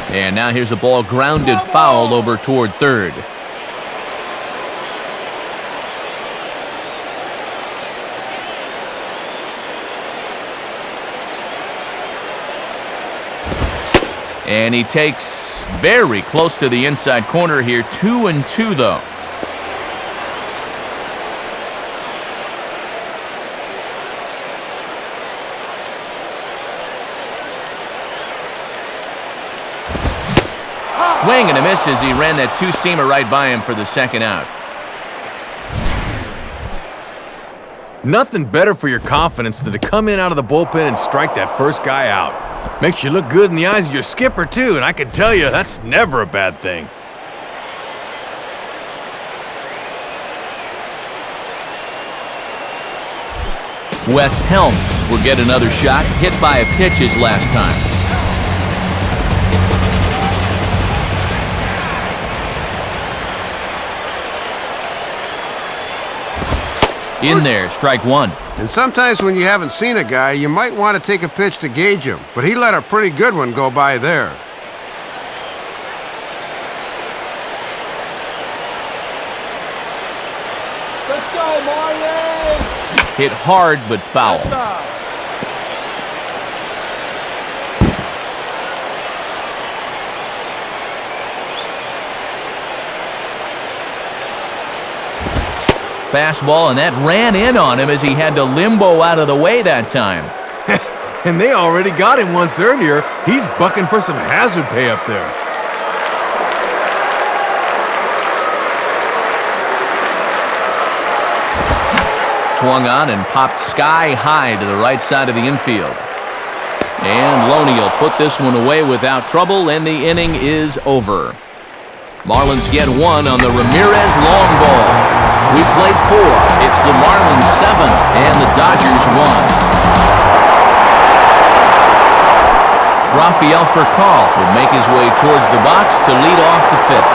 Speaker 1: And now here's a ball grounded foul over toward third. And he takes very close to the inside corner here. 2-2 though. Swing and a miss as he ran that two-seamer right by him for the second out.
Speaker 2: Nothing better for your confidence than to come in out of the bullpen and strike that first guy out. Makes you look good in the eyes of your skipper, too, and I can tell you that's never a bad thing.
Speaker 1: Wes Helms will get another shot, hit by a pitch his last time. In there, strike one.
Speaker 4: And sometimes when you haven't seen a guy, you might want to take a pitch to gauge him, but he let a pretty good one go by there.
Speaker 5: Let's go, Marlins!
Speaker 1: Hit hard but foul. Fastball, and that ran in on him as he had to limbo out of the way that time.
Speaker 2: And they already got him once earlier. He's bucking for some hazard pay up there.
Speaker 1: Swung on and popped sky high to the right side of the infield. And Loney will put this one away without trouble, and the inning is over. Marlins get one on the Ramirez long ball. We played 4. It's the Marlins 7 and the Dodgers 1. Rafael Furcal will make his way towards the box to lead off the 5th.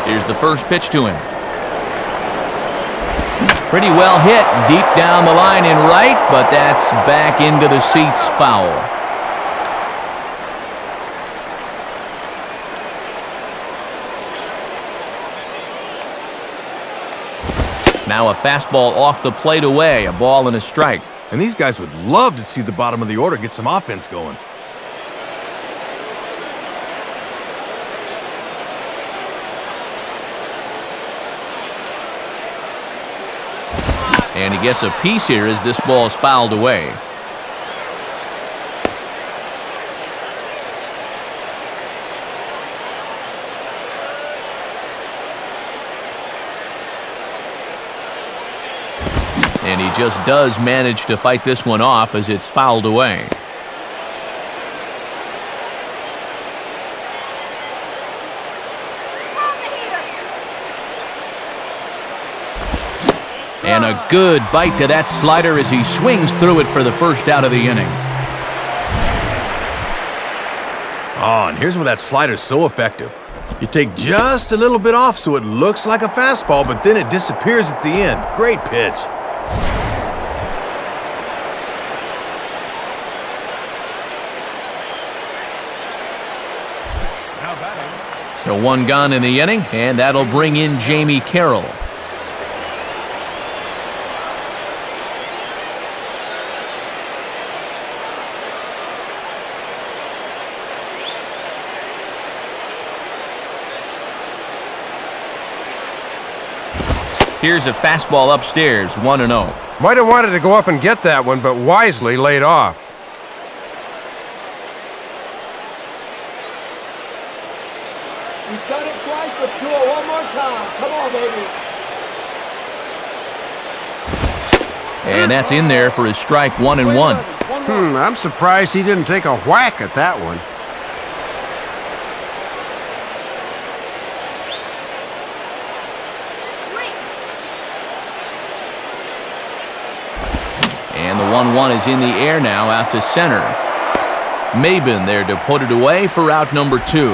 Speaker 1: Here's the first pitch to him. Pretty well hit deep down the line in right, but that's back into the seats, foul. Now a fastball off the plate away, a ball and a strike.
Speaker 2: And these guys would love to see the bottom of the order get some offense going.
Speaker 1: And he gets a piece here as this ball is fouled away. And he just does manage to fight this one off as it's fouled away. And a good bite to that slider as he swings through it for the first out of the inning.
Speaker 2: Oh, and here's where that slider's so effective. You take just a little bit off so it looks like a fastball, but then it disappears at the end. Great pitch.
Speaker 1: So one gone in the inning, and that'll bring in Jamie Carroll. Here's a fastball upstairs, 1-0.
Speaker 4: Might have wanted to go up and get that one, but wisely laid off.
Speaker 5: You've done it twice, let's do it one more time. Come on, baby.
Speaker 1: And that's in there for his strike, 1-1.
Speaker 4: I'm surprised he didn't take a whack at that one.
Speaker 1: 1-1 is in the air now out to center. Maben there to put it away for out number 2.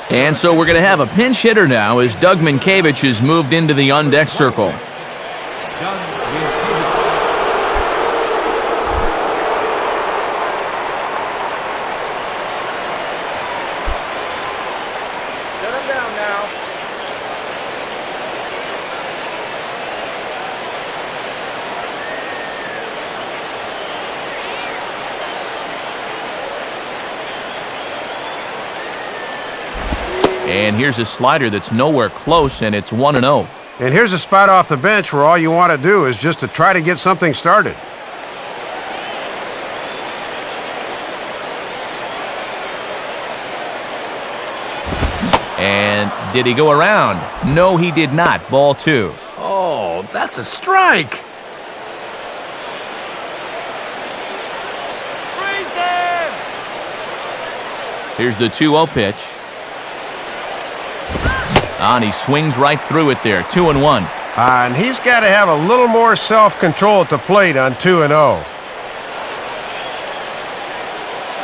Speaker 1: And so we're going to have a pinch hitter now as Doug Minkiewicz has moved into the on-deck circle. And here's a slider that's nowhere close, and it's 1-0.
Speaker 4: And here's a spot off the bench where all you want to do is just to try to get something started.
Speaker 1: And did he go around? No, he did not. Ball 2.
Speaker 2: Oh, that's a strike.
Speaker 1: Here's the 2-0 pitch. And he swings right through it there. 2-1.
Speaker 4: And he's got to have a little more self-control at the plate on 2-0.
Speaker 5: Come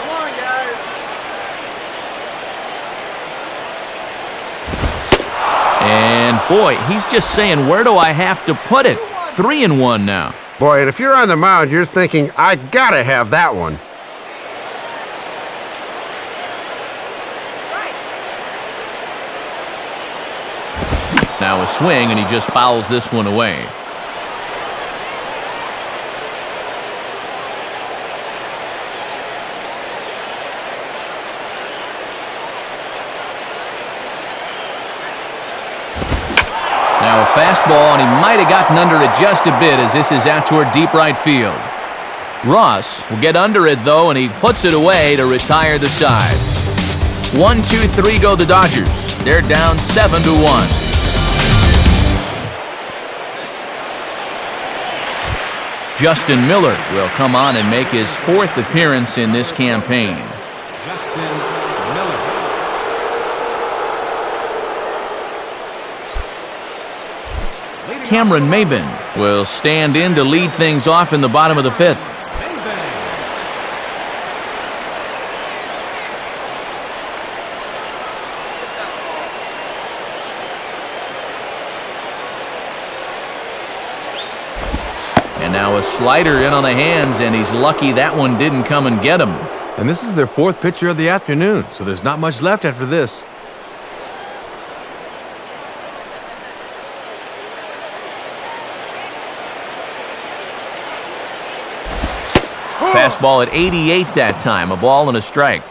Speaker 5: on, guys.
Speaker 1: And boy, he's just saying, where do I have to put it? 3-1 now.
Speaker 4: Boy, and if you're on the mound, you're thinking, I got to have that one.
Speaker 1: Now a swing, and he just fouls this one away. Now a fastball, and he might have gotten under it just a bit as this is out toward deep right field. Ross will get under it, though, and he puts it away to retire the side. 1-2-3 go the Dodgers. They're down 7-1. Justin Miller will come on and make his 4th appearance in this campaign.
Speaker 3: Justin Miller.
Speaker 1: Cameron Maben will stand in to lead things off in the bottom of the 5th. And now a slider in on the hands, and he's lucky that one didn't come and get him.
Speaker 2: And this is their 4th pitcher of the afternoon, so there's not much left after this.
Speaker 1: Fastball at 88 that time, a ball and a strike.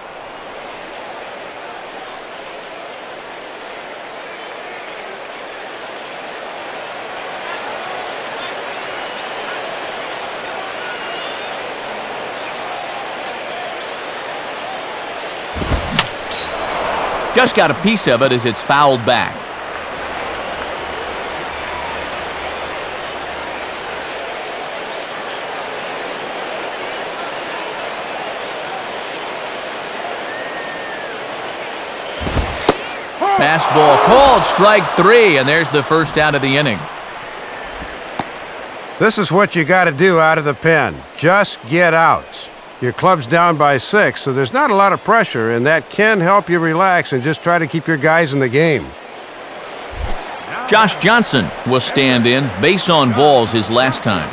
Speaker 1: Just got a piece of it as it's fouled back. Fastball called, strike 3, and there's the first out of the inning.
Speaker 4: This is what you got to do out of the pen. Just get outs. Your club's down by 6, so there's not a lot of pressure, and that can help you relax and just try to keep your guys in the game.
Speaker 1: Josh Johnson will stand in. Base on balls his last time.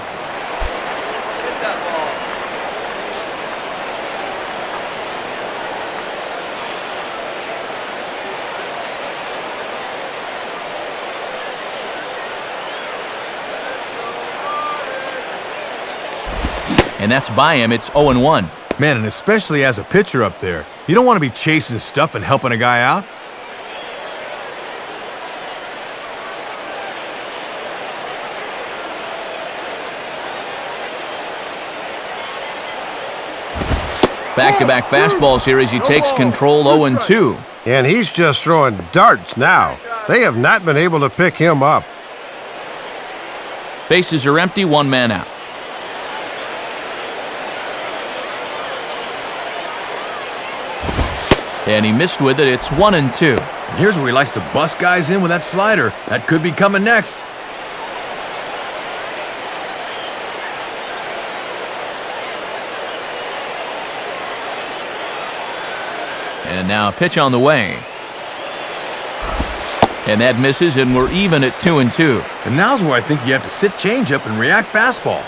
Speaker 1: And that's by him. It's 0-1.
Speaker 2: Man, and especially as a pitcher up there, you don't want to be chasing stuff and helping a guy out.
Speaker 1: Back-to-back fastballs here as he takes control. 0-2.
Speaker 4: And he's just throwing darts now. They have not been able to pick him up.
Speaker 1: Bases are empty, 1 man out. And he missed with it. It's 1-2.
Speaker 2: And here's where he likes to bust guys in with that slider. That could be coming next.
Speaker 1: And now a pitch on the way. And that misses, and we're even at 2-2.
Speaker 2: And now's where I think you have to sit changeup and react fastball.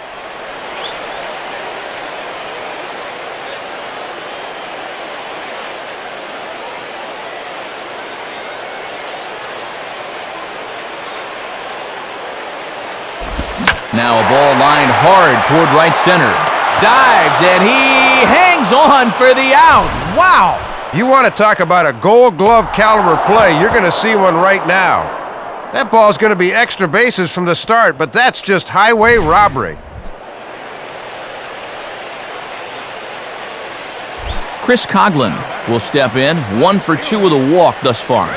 Speaker 1: Now a ball lined hard toward right center. Dives, and he hangs on for the out. Wow!
Speaker 4: You want to talk about a Gold Glove caliber play, you're going to see one right now. That ball's going to be extra bases from the start, but that's just highway robbery.
Speaker 1: Chris Coughlin will step in, 1 for 2 with a walk thus far.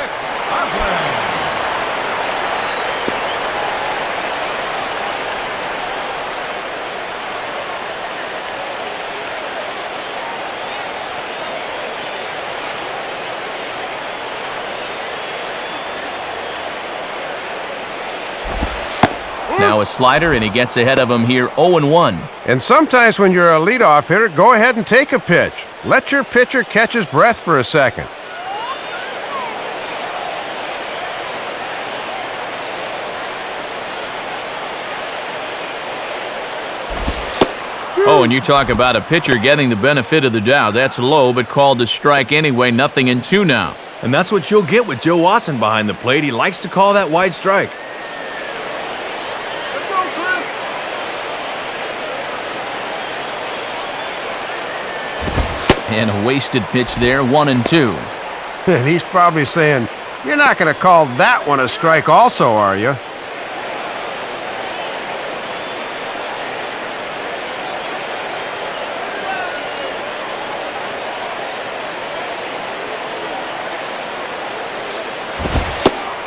Speaker 1: Now a slider, and he gets ahead of him here, 0-1.
Speaker 4: And sometimes when you're a leadoff hitter, go ahead and take a pitch. Let your pitcher catch his breath for a second.
Speaker 1: Oh, and you talk about a pitcher getting the benefit of the doubt. That's low, but called a strike anyway. 0-2 now.
Speaker 2: And that's what you'll get with Joe Watson behind the plate. He likes to call that wide strike.
Speaker 1: And a wasted pitch there, 1-2.
Speaker 4: And he's probably saying, you're not going to call that one a strike also, are you?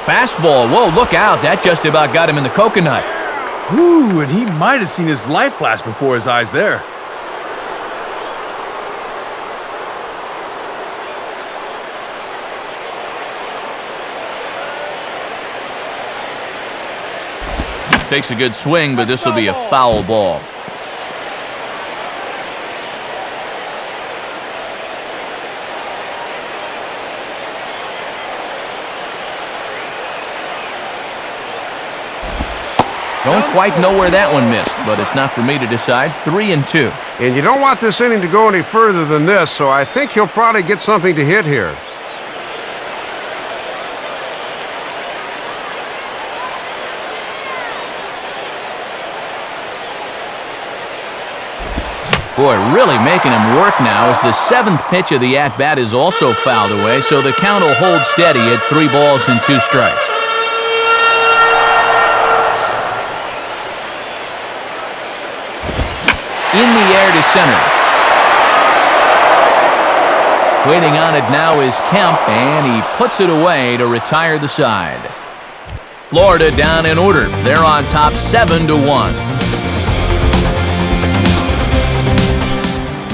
Speaker 1: Fastball, whoa, look out. That just about got him in the coconut.
Speaker 2: Whew, and he might have seen his life flash before his eyes there.
Speaker 1: Takes a good swing, but this will be a foul ball. Don't quite know where that one missed, but it's not for me to decide. 3-2.
Speaker 4: And you don't want this inning to go any further than this, so I think he'll probably get something to hit here.
Speaker 1: Boy, really making him work now as the 7th pitch of the at-bat is also fouled away, so the count will hold steady at 3 balls and 2 strikes. In the air to center. Waiting on it now is Kemp, and he puts it away to retire the side. Florida down in order. They're on top 7-1.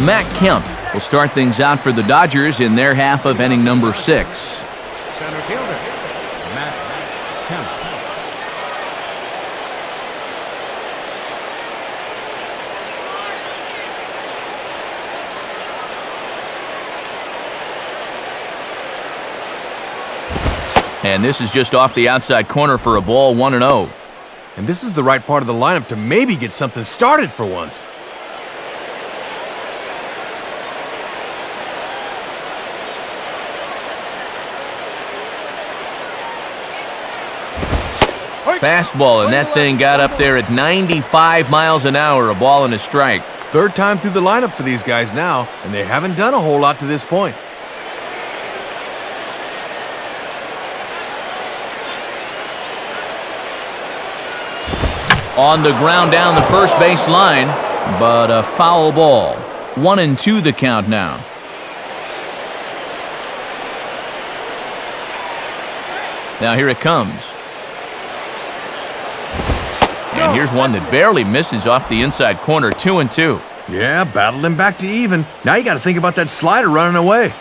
Speaker 1: Matt Kemp will start things out for the Dodgers in their half of inning number 6.
Speaker 3: Center fielder, Matt Kemp.
Speaker 1: And this is just off the outside corner for a ball, 1-0.
Speaker 2: And this is the right part of the lineup to maybe get something started for once.
Speaker 1: Fastball, and that thing got up there at 95 miles an hour, a ball and a strike.
Speaker 2: 3rd time through the lineup for these guys now, and they haven't done a whole lot to this point.
Speaker 1: On the ground down the first base line, but a foul ball. 1-2 the count now. Now here it comes. And here's one that barely misses off the inside corner, 2-2.
Speaker 2: Yeah, battled him back to even. Now you got to think about that slider running away.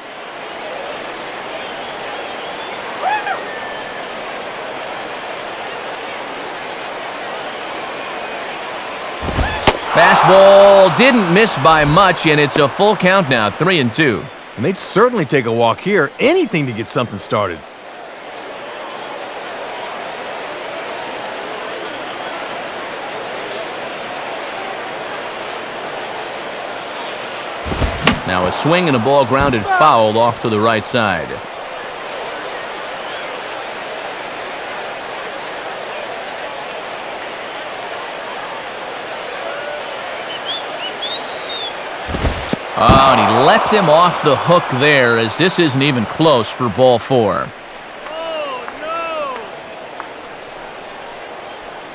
Speaker 1: Fastball didn't miss by much, and it's a full count now, 3-2.
Speaker 2: And they'd certainly take a walk here, anything to get something started.
Speaker 1: Now a swing and a ball grounded foul off to the right side. Oh, and he lets him off the hook there, as this isn't even close for ball 4.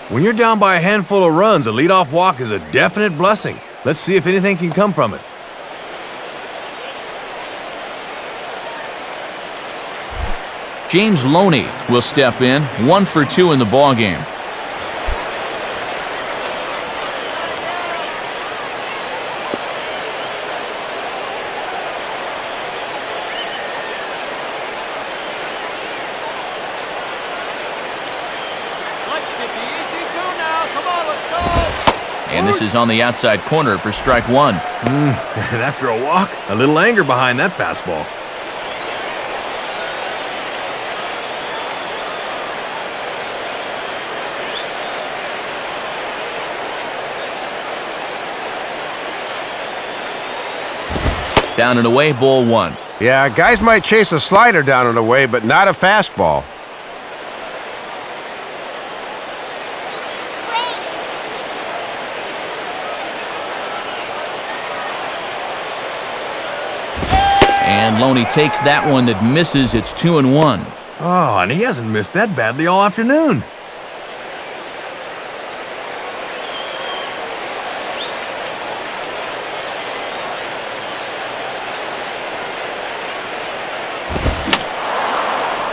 Speaker 2: When you're down by a handful of runs, a leadoff walk is a definite blessing. Let's see if anything can come from it.
Speaker 1: James Loney will step in, 1 for 2 in the ballgame. And this is on the outside corner for strike 1.
Speaker 2: And after a walk, a little anger behind that fastball.
Speaker 1: Down and away, ball 1.
Speaker 4: Yeah, guys might chase a slider down and away, but not a fastball.
Speaker 1: And Loney takes that one that misses. It's 2-1.
Speaker 2: Oh, and he hasn't missed that badly all afternoon.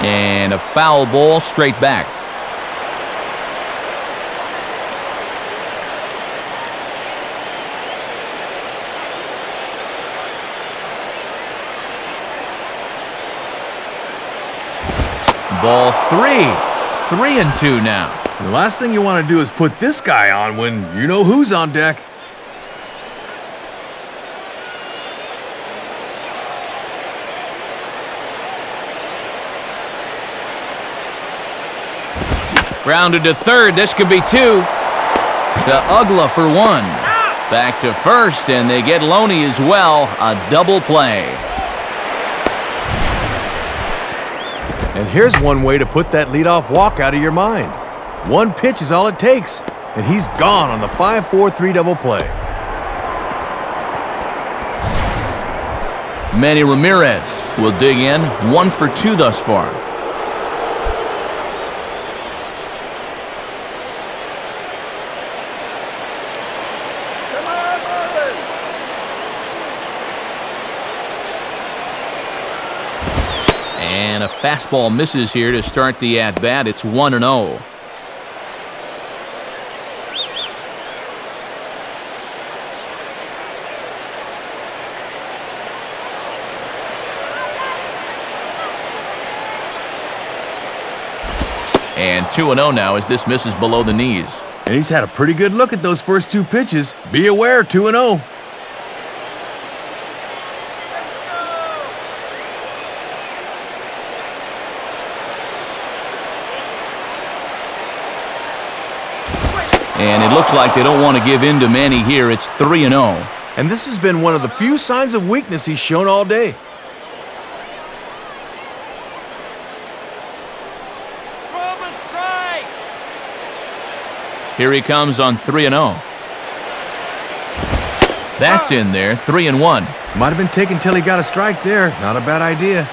Speaker 1: And a foul ball straight back. Ball 3. 3-2 now.
Speaker 2: And the last thing you want to do is put this guy on when you know who's on deck.
Speaker 1: Grounded to third. This could be 2. To Ugla for 1. Back to first, and they get Loney as well. A double play.
Speaker 2: And here's one way to put that leadoff walk out of your mind. One pitch is all it takes, and he's gone on the 5-4-3 double play.
Speaker 1: Manny Ramirez will dig in. 1 for 2 thus far. And a fastball misses here to start the at-bat. It's 1-0. And 2-0 now as this misses below the knees.
Speaker 2: And he's had a pretty good look at those first 2 pitches. Be aware, 2-0.
Speaker 1: And it looks like they don't want to give in to Manny here. It's 3-0.
Speaker 2: And this has been one of the few signs of weakness he's shown all day.
Speaker 1: Here he comes on 3-0. That's in there, 3-1.
Speaker 2: Might have been taken till he got a strike there. Not a bad idea.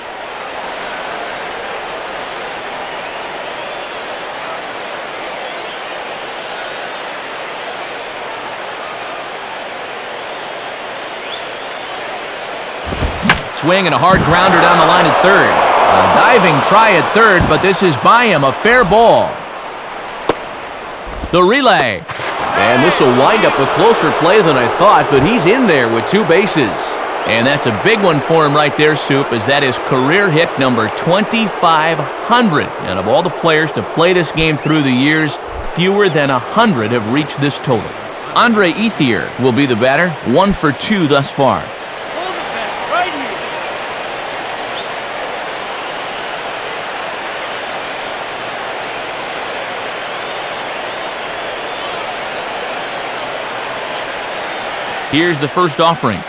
Speaker 1: Swing and a hard grounder down the line at third. A diving try at third, but this is by him, a fair ball. The relay. And this will wind up a closer play than I thought, but he's in there with 2 bases. And that's a big one for him right there, Soup, as that is career hit number 2,500. And of all the players to play this game through the years, fewer than 100 have reached this total. Andre Ethier will be the batter, 1 for 2 thus far.
Speaker 5: Hold it back, right here.
Speaker 1: Here's the first offering.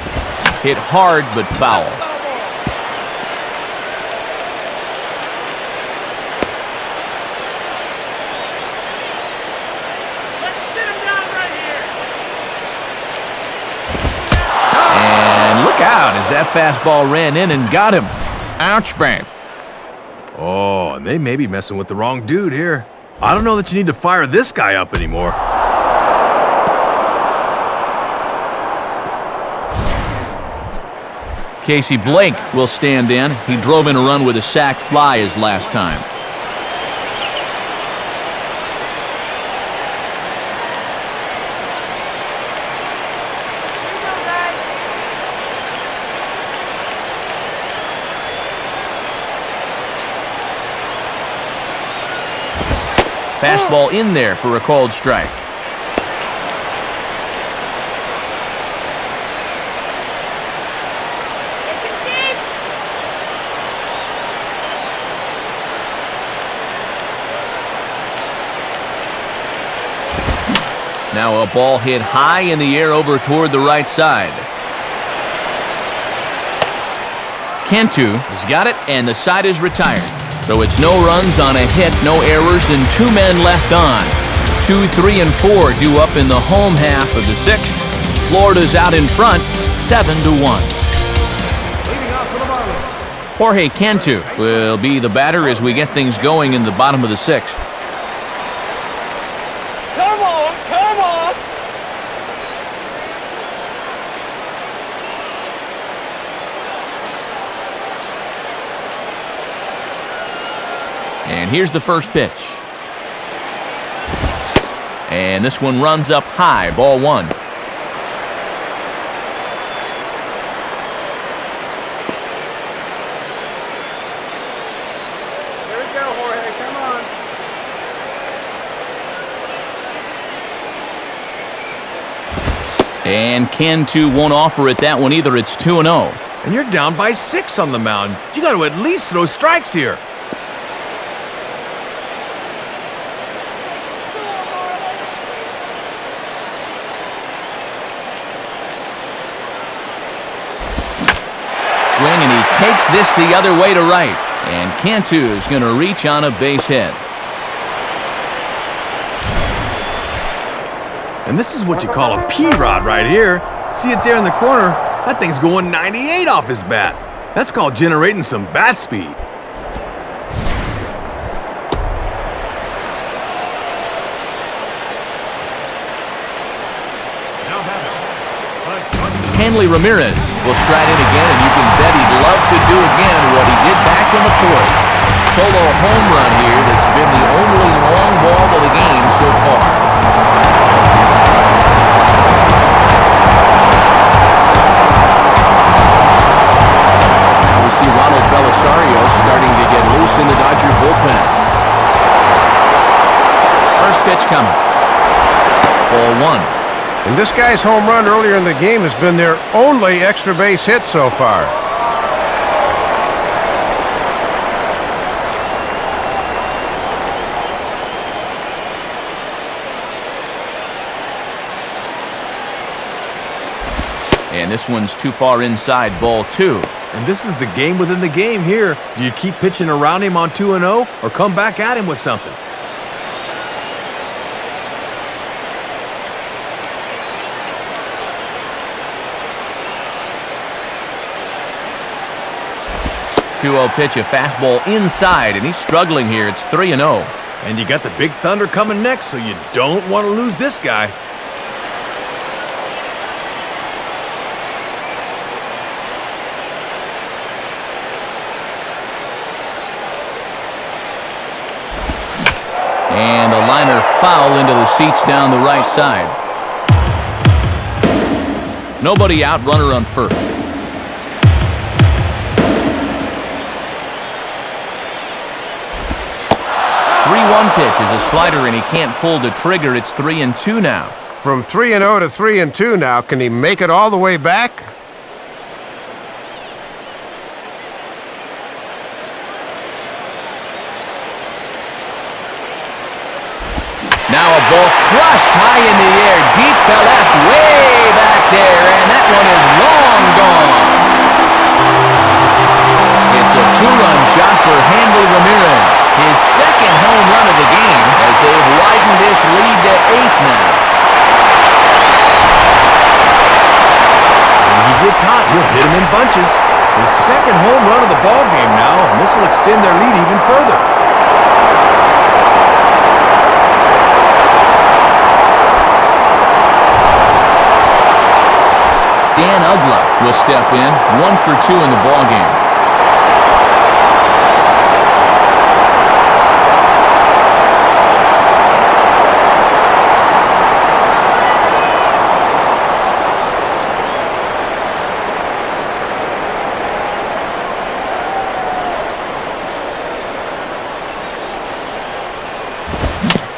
Speaker 1: Hit hard but foul.
Speaker 5: Let's sit him down right here.
Speaker 1: And look out as that fastball ran in and got him. Ouch, bang.
Speaker 2: Oh, and they may be messing with the wrong dude here. I don't know that you need to fire this guy up anymore.
Speaker 1: Casey Blake will stand in. He drove in a run with a sac fly his last time. Fastball in there for a called strike. Now a ball hit high in the air over toward the right side. Cantu has got it, and the side is retired. So it's no runs on a hit, no errors, and 2 men left on. 2, 3, and 4 due up in the home half of the 6th. Florida's out in front, 7-1.
Speaker 3: Leading off for the Marlins.
Speaker 1: Jorge Cantu will be the batter as we get things going in the bottom of the 6th.
Speaker 5: Come on, come on.
Speaker 1: And here's the first pitch. And this one runs up high, ball 1.
Speaker 5: Here we go, Jorge. Come on.
Speaker 1: And Cantu won't offer it that one either. It's 2-0.
Speaker 2: And you're down by 6 on the mound. You got to at least throw strikes here.
Speaker 1: Swing, and he takes this the other way to right. And Cantu is going to reach on a base hit.
Speaker 2: And this is what you call a P-rod right here. See it there in the corner? That thing's going 98 off his bat. That's called generating some bat speed.
Speaker 3: Now batting.
Speaker 1: Hanley Ramirez will stride in again, and you can bet he'd love to do again what he did back in the 4th. Solo home run here that's been the only long ball of the game so far. Now we see Ronald Belisario starting to get loose in the Dodger bullpen. First pitch coming. Ball 1.
Speaker 4: And this guy's home run earlier in the game has been their only extra base hit so far.
Speaker 1: And this one's too far inside, ball 2.
Speaker 2: And this is the game within the game here. Do you keep pitching around him on 2-0 or come back at him with something?
Speaker 1: Pitch, a fastball inside, and he's struggling here. It's 3-0.
Speaker 2: And you got the big thunder coming next, so you don't want to lose this guy.
Speaker 1: And a liner foul into the seats down the right side. Nobody out, runner on first. 3-1 pitch is a slider, and he can't pull the trigger. It's 3-2 now.
Speaker 4: From 3-0 to 3-2 now. Can he make it all the way back?
Speaker 1: Now a ball crushed high in the air, deep to left, way back there, and that one is long gone. It's a two-run shot for Handel Ramirez, his second home run of the game, as they've widened this lead to 8 now.
Speaker 2: When he gets hot, he'll hit him in bunches. His second home run of the ball game now, and this will extend their lead even further.
Speaker 1: Dan Ugla will step in, 1 for 2 in the ballgame.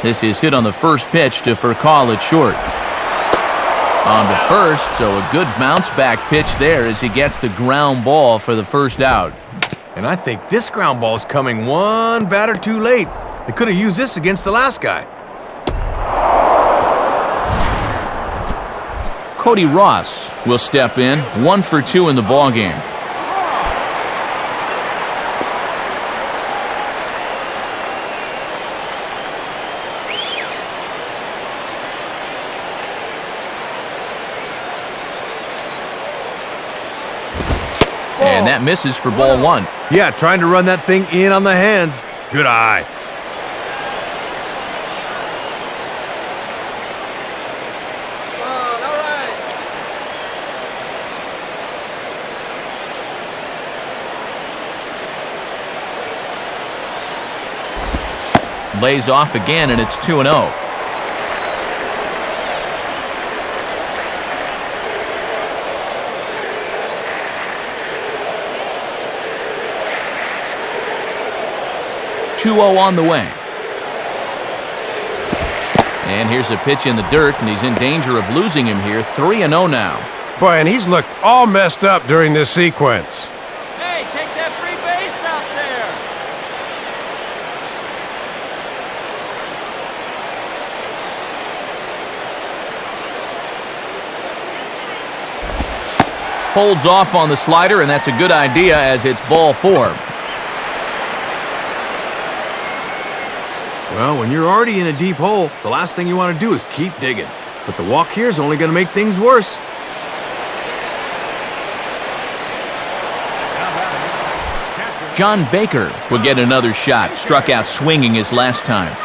Speaker 1: This is hit on the first pitch to Furcal at short. On to first, so a good bounce-back pitch there as he gets the ground ball for the first out.
Speaker 2: And I think this ground ball's coming one batter too late. They could have used this against the last guy.
Speaker 1: Cody Ross will step in, 1 for 2 in the ballgame. And that misses for ball 1.
Speaker 2: Yeah, trying to run that thing in on the hands. Good eye.
Speaker 1: Lays off again, and it's 2-0. On the way. And here's a pitch in the dirt, and he's in danger of losing him here. 3-0 now.
Speaker 4: Boy, and he's looked all messed up during this sequence.
Speaker 5: Hey, take that free base out
Speaker 1: there. Holds off on the slider, and that's a good idea as it's ball 4.
Speaker 2: Well, when you're already in a deep hole, the last thing you want to do is keep digging. But the walk here is only going to make things worse.
Speaker 1: John Baker would get another shot. Struck out swinging his last time.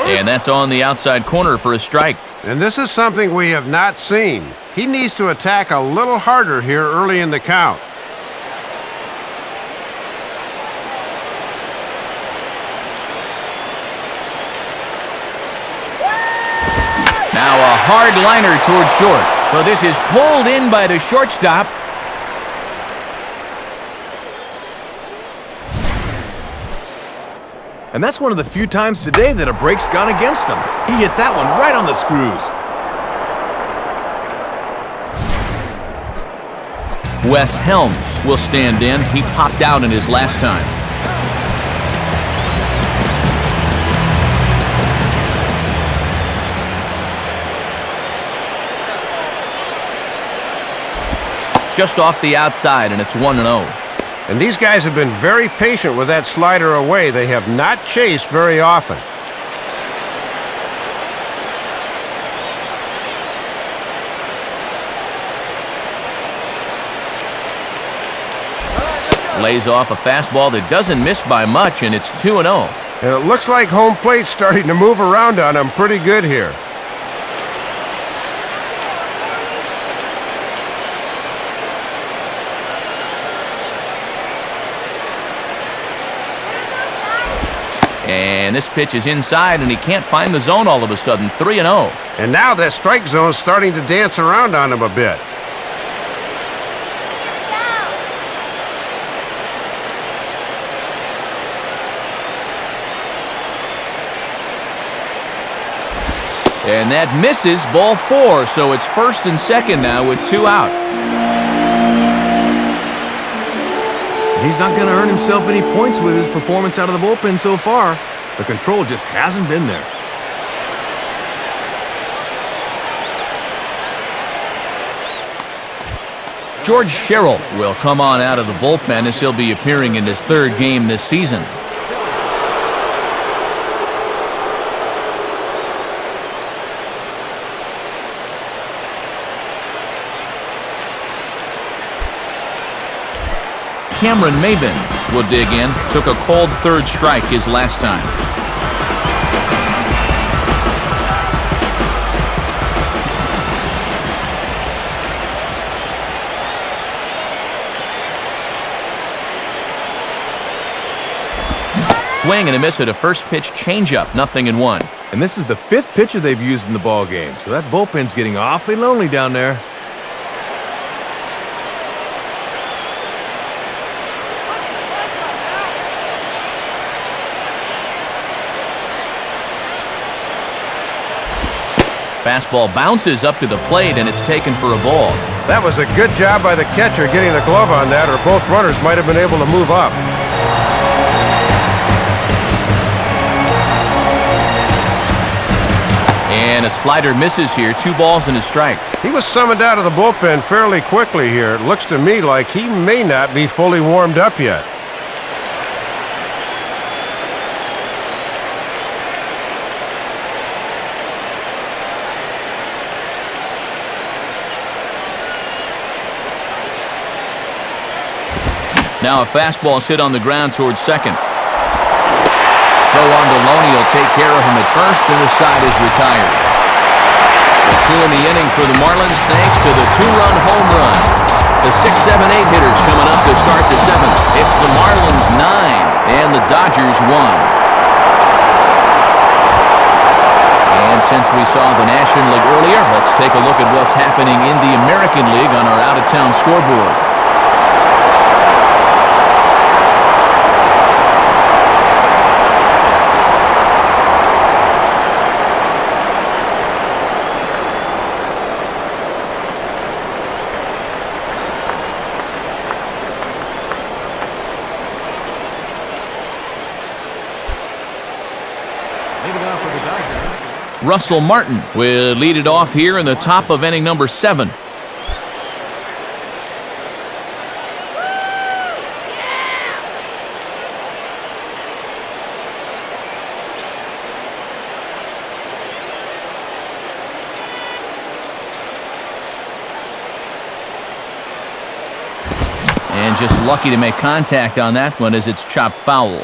Speaker 1: And that's on the outside corner for a strike.
Speaker 4: And this is something we have not seen. He needs to attack a little harder here early in the count.
Speaker 1: Now a hard liner toward short. So this is pulled in by the shortstop.
Speaker 2: And that's one of the few times today that a break's gone against him. He hit that one right on the screws.
Speaker 1: Wes Helms will stand in. He popped out in his last time. Just off the outside, and it's 1-0.
Speaker 4: And these guys have been very patient with that slider away. They have not chased very often.
Speaker 1: Lays off a fastball that doesn't miss by much, and it's 2-0.
Speaker 4: And it looks like home plate's starting to move around on him pretty good here.
Speaker 1: And this pitch is inside, and he can't find the zone all of a sudden. 3-0.
Speaker 4: And now that strike zone's starting to dance around on him a bit.
Speaker 1: And that misses, ball 4, so it's first and second now with 2 out.
Speaker 2: He's not going to earn himself any points with his performance out of the bullpen so far. The control just hasn't been there.
Speaker 1: George Sherrill will come on out of the bullpen as he'll be appearing in his 3rd game this season. Cameron Maben will dig in. Took a cold 3rd strike his last time. Swing and a miss at a first pitch changeup. 0-1.
Speaker 2: And this is the 5th pitcher they've used in the ball game, so that bullpen's getting awfully lonely down there.
Speaker 1: Fastball bounces up to the plate, and it's taken for a ball.
Speaker 4: That was a good job by the catcher getting the glove on that, or both runners might have been able to move up.
Speaker 1: And a slider misses here. 2 balls and a strike.
Speaker 4: He was summoned out of the bullpen fairly quickly here. It looks to me like he may not be fully warmed up yet.
Speaker 1: Now a fastball is hit on the ground towards second. Throw on to Loney will take care of him at first, and the side is retired. The 2 in the inning for the Marlins thanks to the 2-run home run. The 6, 7, 8 hitters coming up to start the 7th. It's the Marlins 9 and the Dodgers 1. And since we saw the National League earlier, let's take a look at what's happening in the American League on our out-of-town scoreboard. Russell Martin will lead it off here in the top of inning number 7. And just lucky to make contact on that one as it's chopped foul.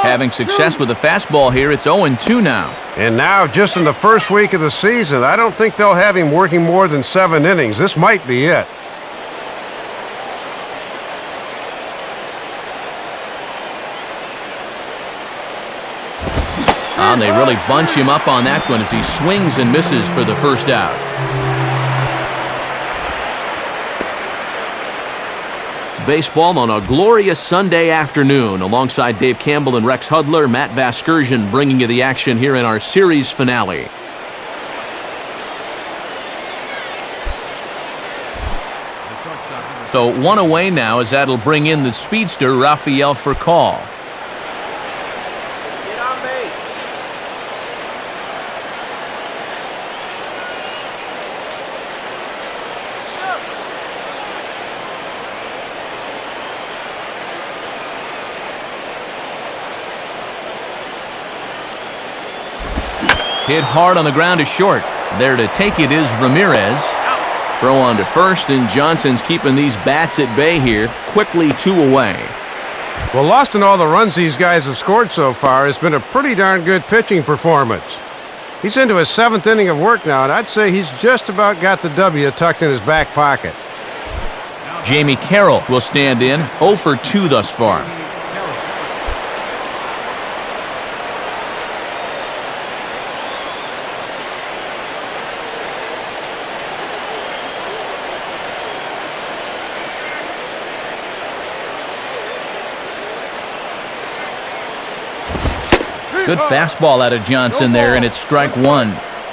Speaker 1: Having success with the fastball here, it's 0-2 now.
Speaker 4: And now, just in the first week of the season, I don't think they'll have him working more than 7 innings. This might be it.
Speaker 1: And they really bunch him up on that one as he swings and misses for the first out. Baseball on a glorious Sunday afternoon. Alongside Dave Campbell and Rex Hudler, Matt Vasgersian bringing you the action here in our series finale. So 1 away now as that'll bring in the speedster Rafael Furcal. Hit hard on the ground to short. There to take it is Ramirez. Throw on to first, and Johnson's keeping these bats at bay here. Quickly 2 away.
Speaker 4: Well, lost in all the runs these guys have scored so far has been a pretty darn good pitching performance. He's into his 7th inning of work now, and I'd say he's just about got the W tucked in his back pocket.
Speaker 1: Jamie Carroll will stand in, 0 for 2 thus far. Good fastball out of Johnson there, and it's strike 1.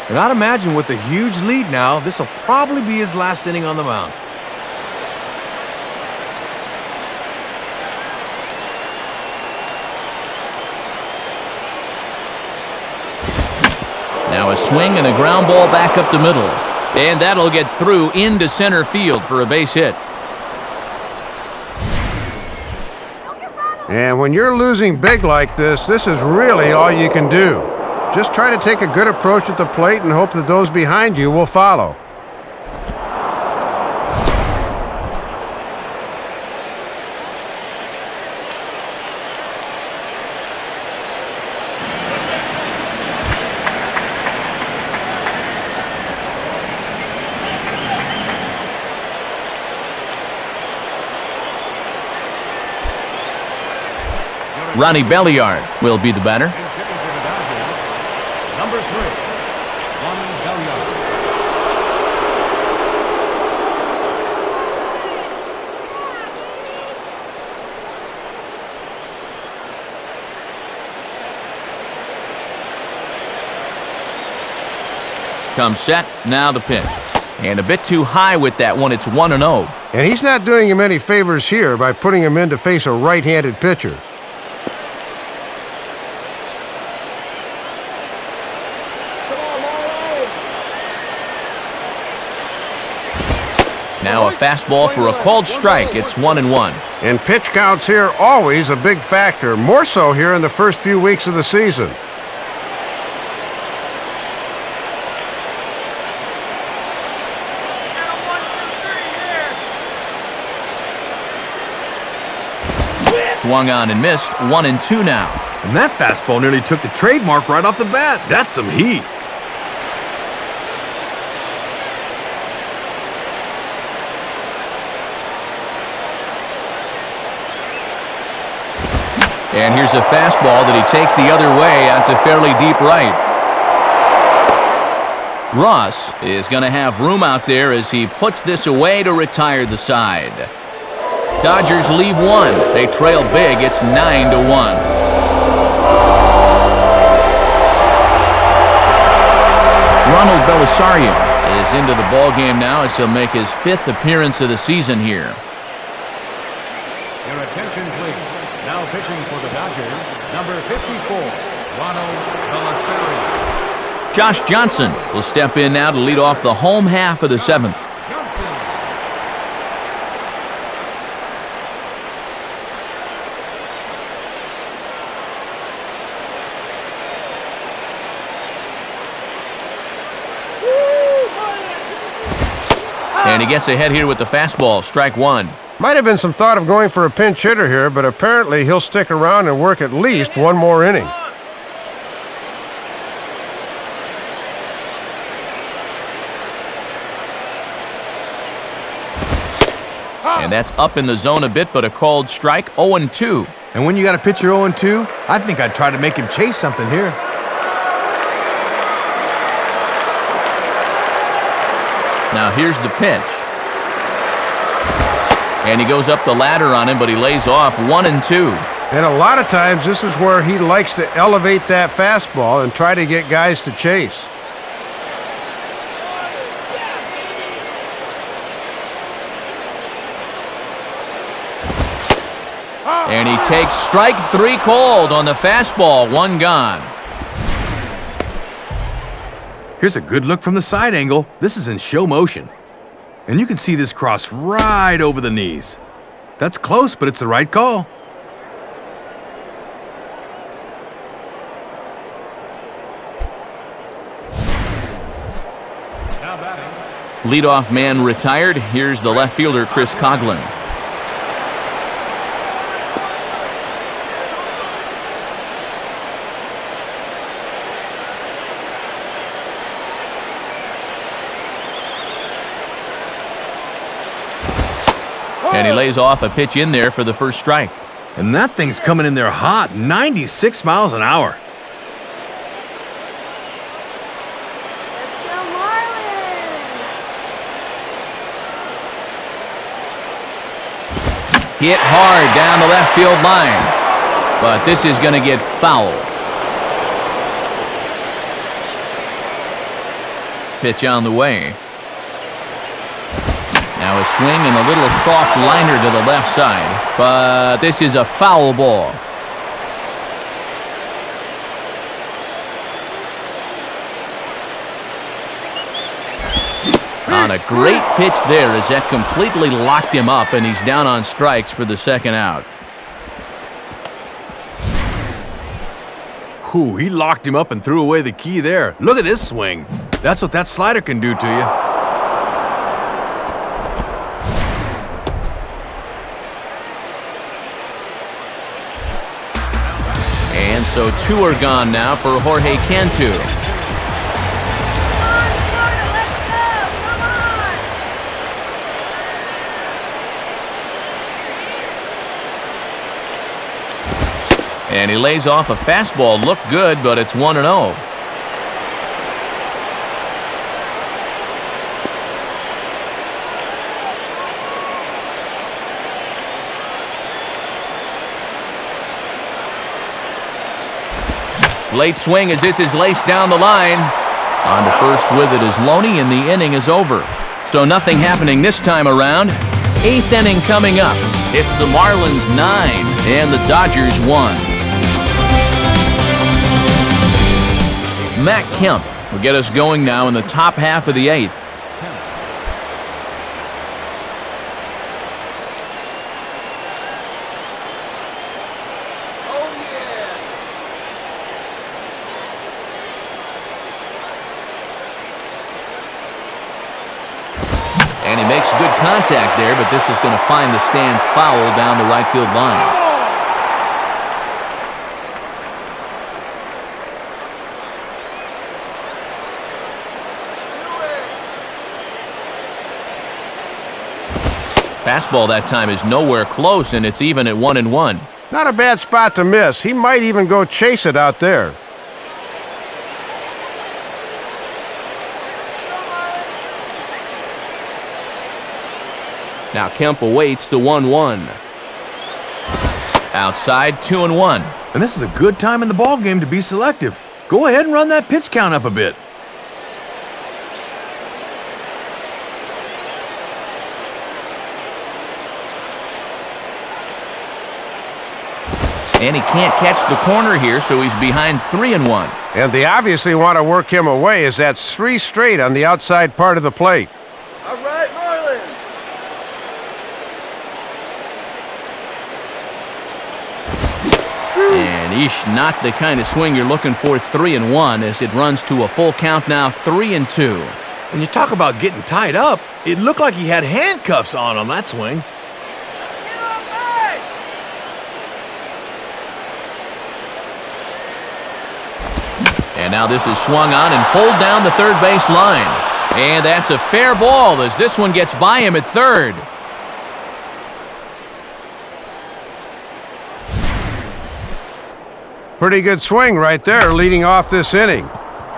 Speaker 2: And I'd imagine with the huge lead now, this will probably be his last inning on the mound.
Speaker 1: Now a swing and a ground ball back up the middle. And that'll get through into center field for a base hit.
Speaker 4: And when you're losing big like this is really all you can do. Just try to take a good approach at the plate and hope that those behind you will follow.
Speaker 1: Ronnie Belliard will be the batter.
Speaker 3: Number 3, Ronnie Belliard.
Speaker 1: Comes set, now the pitch. And a bit too high with that one, it's 1-0.
Speaker 4: And he's not doing him any favors here by putting him in to face a right-handed pitcher.
Speaker 1: Now a fastball for a called strike. It's 1-1.
Speaker 4: And pitch counts here always a big factor, more so here in the first few weeks of the season.
Speaker 1: Swung on and missed, 1-2 now.
Speaker 2: And that fastball nearly took the trademark right off the bat. That's some heat.
Speaker 1: And here's a fastball that he takes the other way out to fairly deep right. Ross is going to have room out there as he puts this away to retire the side. Dodgers leave one. They trail big. It's 9-1. Ronald Belisario is into the ballgame now as he'll make his 5th appearance of the season here.
Speaker 3: Your attention, please. Now pitching for the Dodgers, number 54, Ronald Belisario.
Speaker 1: Josh Johnson will step in now to lead off the home half of the 7th.
Speaker 3: Johnson.
Speaker 1: And he gets ahead here with the fastball, strike 1.
Speaker 4: Might have been some thought of going for a pinch hitter here, but apparently he'll stick around and work at least one more inning.
Speaker 1: And that's up in the zone a bit, but a called strike, 0-2.
Speaker 2: And when you got a pitcher 0-2, I think I'd try to make him chase something here.
Speaker 1: Now here's the pitch. And he goes up the ladder on him, but he lays off 1-2.
Speaker 4: And a lot of times this is where he likes to elevate that fastball and try to get guys to chase.
Speaker 1: And he takes strike 3 called on the fastball, 1 gone.
Speaker 2: Here's a good look from the side angle. This is in show motion. And you can see this cross right over the knees. That's close, but it's the right call.
Speaker 3: Now batting.
Speaker 1: Leadoff man retired. Here's the left fielder, Chris Coughlin. And he lays off a pitch in there for the first strike.
Speaker 2: And that thing's coming in there hot, 96 miles an hour.
Speaker 6: The Marlins.
Speaker 1: Hit hard down the left field line. But this is going to get foul. Pitch on the way. Now a swing and a little soft liner to the left side. But this is a foul ball. On a great pitch there as that completely locked him up, and he's down on strikes for the second out.
Speaker 2: Whew, he locked him up and threw away the key there. Look at this swing. That's what that slider can do to you.
Speaker 1: And so two are gone now for Jorge Cantu.
Speaker 6: Come on, Florida, let's go. Come on.
Speaker 1: And he lays off a fastball. Looked good, but it's 1-0. Late swing as this is laced down the line. On to first with it is Loney, and the inning is over. So nothing happening this time around. Eighth inning coming up. It's the Marlins 9 and the Dodgers 1. Matt Kemp will get us going now in the top half of the eighth. And he makes good contact there, but this is going to find the stands foul down the right field line. Fastball that time is nowhere close, and it's even at 1-1.
Speaker 4: Not a bad spot to miss. He might even go chase it out there.
Speaker 1: Now Kemp awaits the 1-1. Outside, 2-1.
Speaker 2: And this is a good time in the ball game to be selective. Go ahead and run that pitch count up a bit.
Speaker 1: And he can't catch the corner here, so he's behind 3-1.
Speaker 4: And they obviously want to work him away, as that's 3 straight on the outside part of the plate.
Speaker 5: All right, Marlins.
Speaker 1: And not the kind of swing you're looking for. 3-1 as it runs to a full count now, 3-2.
Speaker 2: When you talk about getting tied up, it looked like he had handcuffs on that swing.
Speaker 1: And now this is swung on and pulled down the third base line. And that's a fair ball as this one gets by him at third.
Speaker 4: Pretty good swing right there leading off this inning.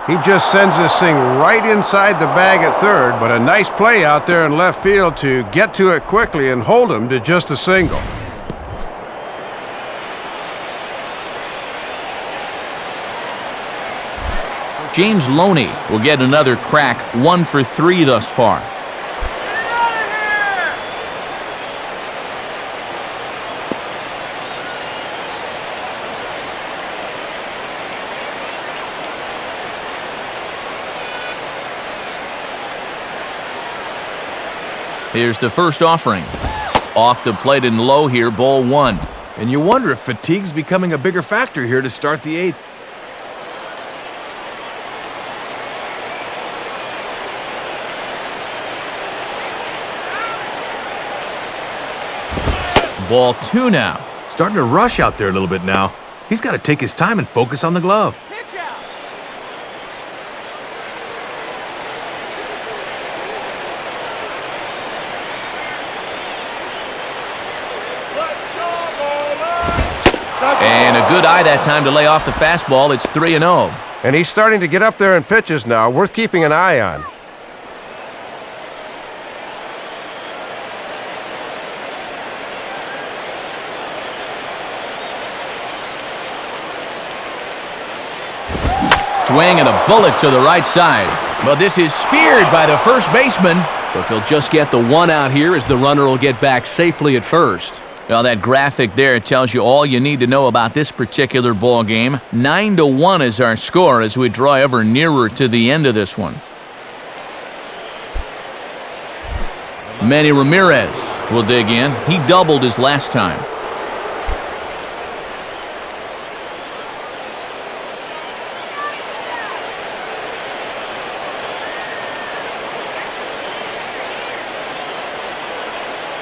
Speaker 4: He just sends this thing right inside the bag at third, but a nice play out there in left field to get to it quickly and hold him to just a single.
Speaker 1: James Loney will get another crack, 1 for 3 thus far. Here's the first offering. Off the plate and low here, ball 1.
Speaker 2: And you wonder if fatigue's becoming a bigger factor here to start the eighth.
Speaker 1: Ball 2 now.
Speaker 2: Starting to rush out there a little bit now. He's got to take his time and focus on the glove.
Speaker 1: And a good eye that time to lay off the fastball. It's 3-0.
Speaker 4: And he's starting to get up there in pitches now, worth keeping an eye on.
Speaker 1: Swing and a bullet to the right side. But this is speared by the first baseman. But they'll just get the one out here as the runner will get back safely at first. Well, that graphic there tells you all you need to know about this particular ball game. 9-1 is our score as we draw ever nearer to the end of this one. Manny Ramirez will dig in. He doubled his last time.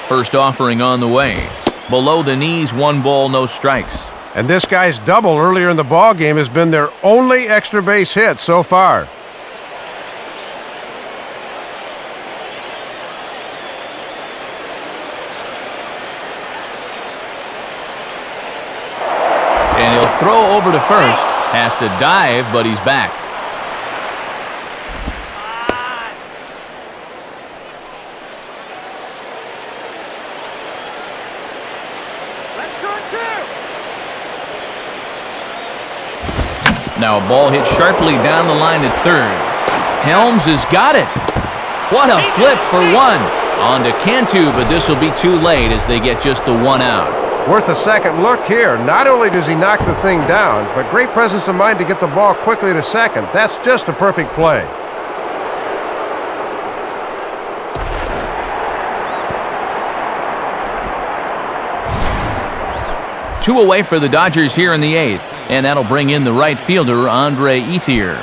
Speaker 1: First offering on the way. Below the knees, 1 ball, no strikes.
Speaker 4: And this guy's double earlier in the ball game has been their only extra base hit so far.
Speaker 1: And he'll throw over to first. Has to dive, but he's back. Now a ball hit sharply down the line at third. Helms has got it. What a flip for 1. On to Cantu, but this will be too late as they get just the 1 out.
Speaker 4: Worth a second look here. Not only does he knock the thing down, but great presence of mind to get the ball quickly to second. That's just a perfect play.
Speaker 1: Two away for the Dodgers here in the 8th. And that'll bring in the right fielder, Andre Ethier.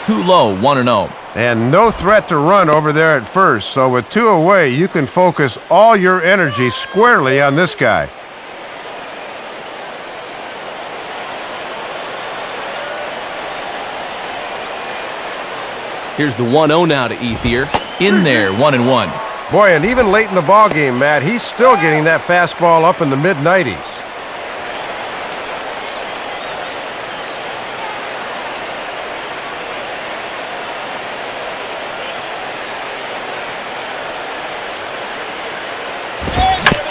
Speaker 1: Too low, 1-0.
Speaker 4: And no threat to run over there at first, so with 2 away, you can focus all your energy squarely on this guy.
Speaker 1: Here's the 1-0 now to Ethier. In there, 1-1.
Speaker 4: Boy, and even late in the ball game, Matt, he's still getting that fastball up in the mid-90s.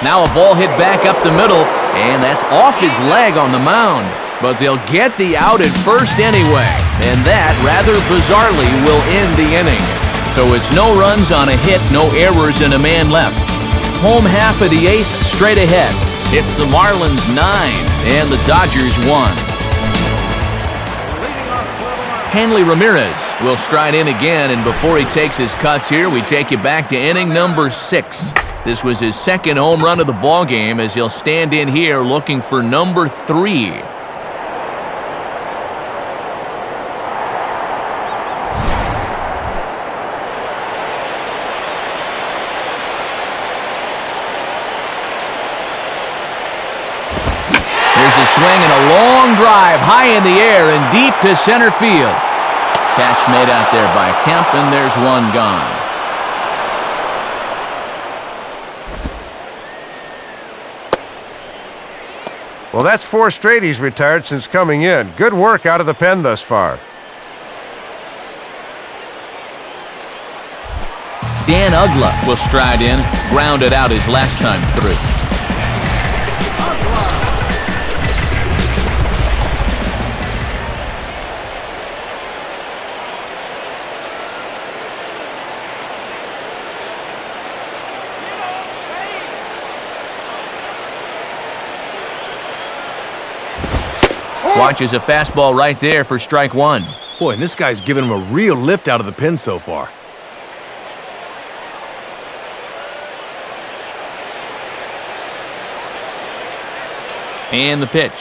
Speaker 1: Now a ball hit back up the middle, and that's off his leg on the mound. But they'll get the out at first anyway, and that, rather bizarrely, will end the inning. So it's no runs on a hit, no errors, and a man left. Home half of the 8th, straight ahead. It's the Marlins 9 and the Dodgers 1. Hanley Ramirez will stride in again, and before he takes his cuts here, we take you back to inning number 6. This was his 2nd home run of the ball game as he'll stand in here looking for number 3. There's a swing and a long drive high in the air and deep to center field. Catch made out there by Kemp, and there's 1 gone.
Speaker 4: Well, that's 4 straight he's retired since coming in. Good work out of the pen thus far.
Speaker 1: Dan Uggla will stride in, grounded out his last time through. Watches a fastball right there for strike 1.
Speaker 2: Boy, and this guy's giving him a real lift out of the pen so far.
Speaker 1: And the pitch.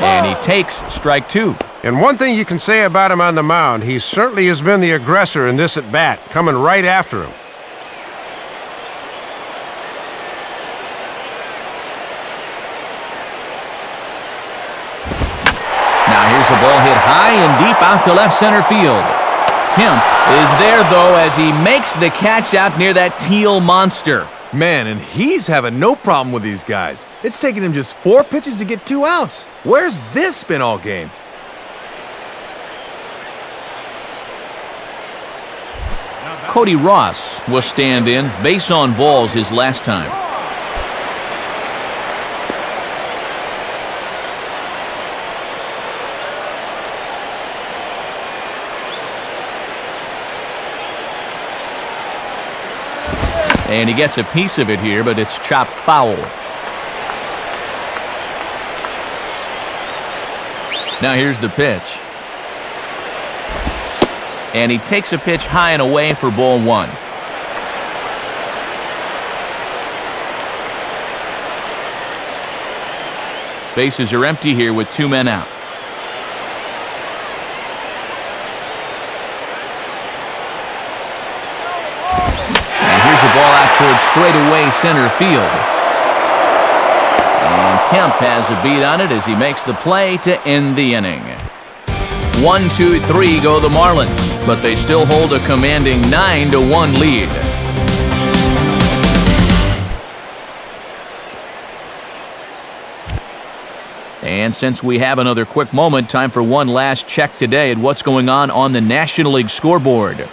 Speaker 1: And he takes strike 2.
Speaker 4: And one thing you can say about him on the mound, he certainly has been the aggressor in this at-bat, coming right after him.
Speaker 1: a ball hit high and deep out to left center field. Kemp is there, though, as he makes the catch out near that teal monster.
Speaker 2: Man, and he's having no problem with these guys. It's taken him just 4 pitches to get 2 outs. Where's this been all game?
Speaker 1: Cody Ross will stand in. Base on balls his last time. And he gets a piece of it here, but it's chopped foul. Now here's the pitch. And he takes a pitch high and away for ball 1. Bases are empty here with 2 men out. Ball out towards straightaway center field. And Kemp has a beat on it as he makes the play to end the inning. 1, 2, 3 go the Marlins, but they still hold a commanding 9-1 lead. And since we have another quick moment, time for one last check today at what's going on the National League scoreboard.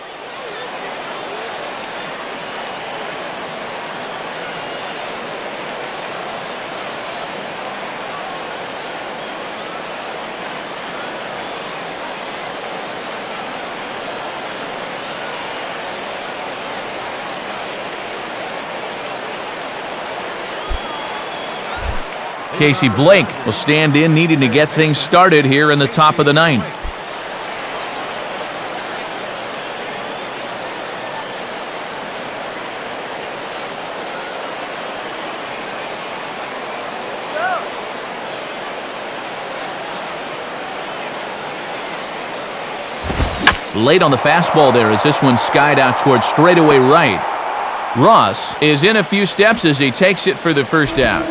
Speaker 1: Casey Blake will stand in, needing to get things started here in the top of the 9th. Late on the fastball there as this one skied out towards straightaway right. Ross is in a few steps as he takes it for the first out.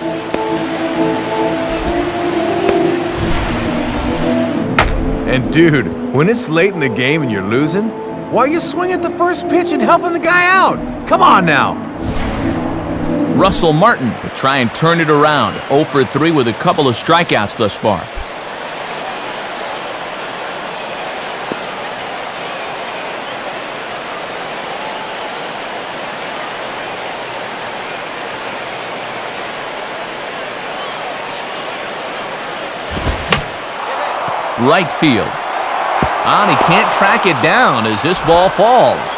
Speaker 2: And dude, when it's late in the game and you're losing, why are you swinging at the first pitch and helping the guy out? Come on now.
Speaker 1: Russell Martin will try and turn it around. 0 for 3 with a couple of strikeouts thus far. Right field. And he can't track it down as this ball falls.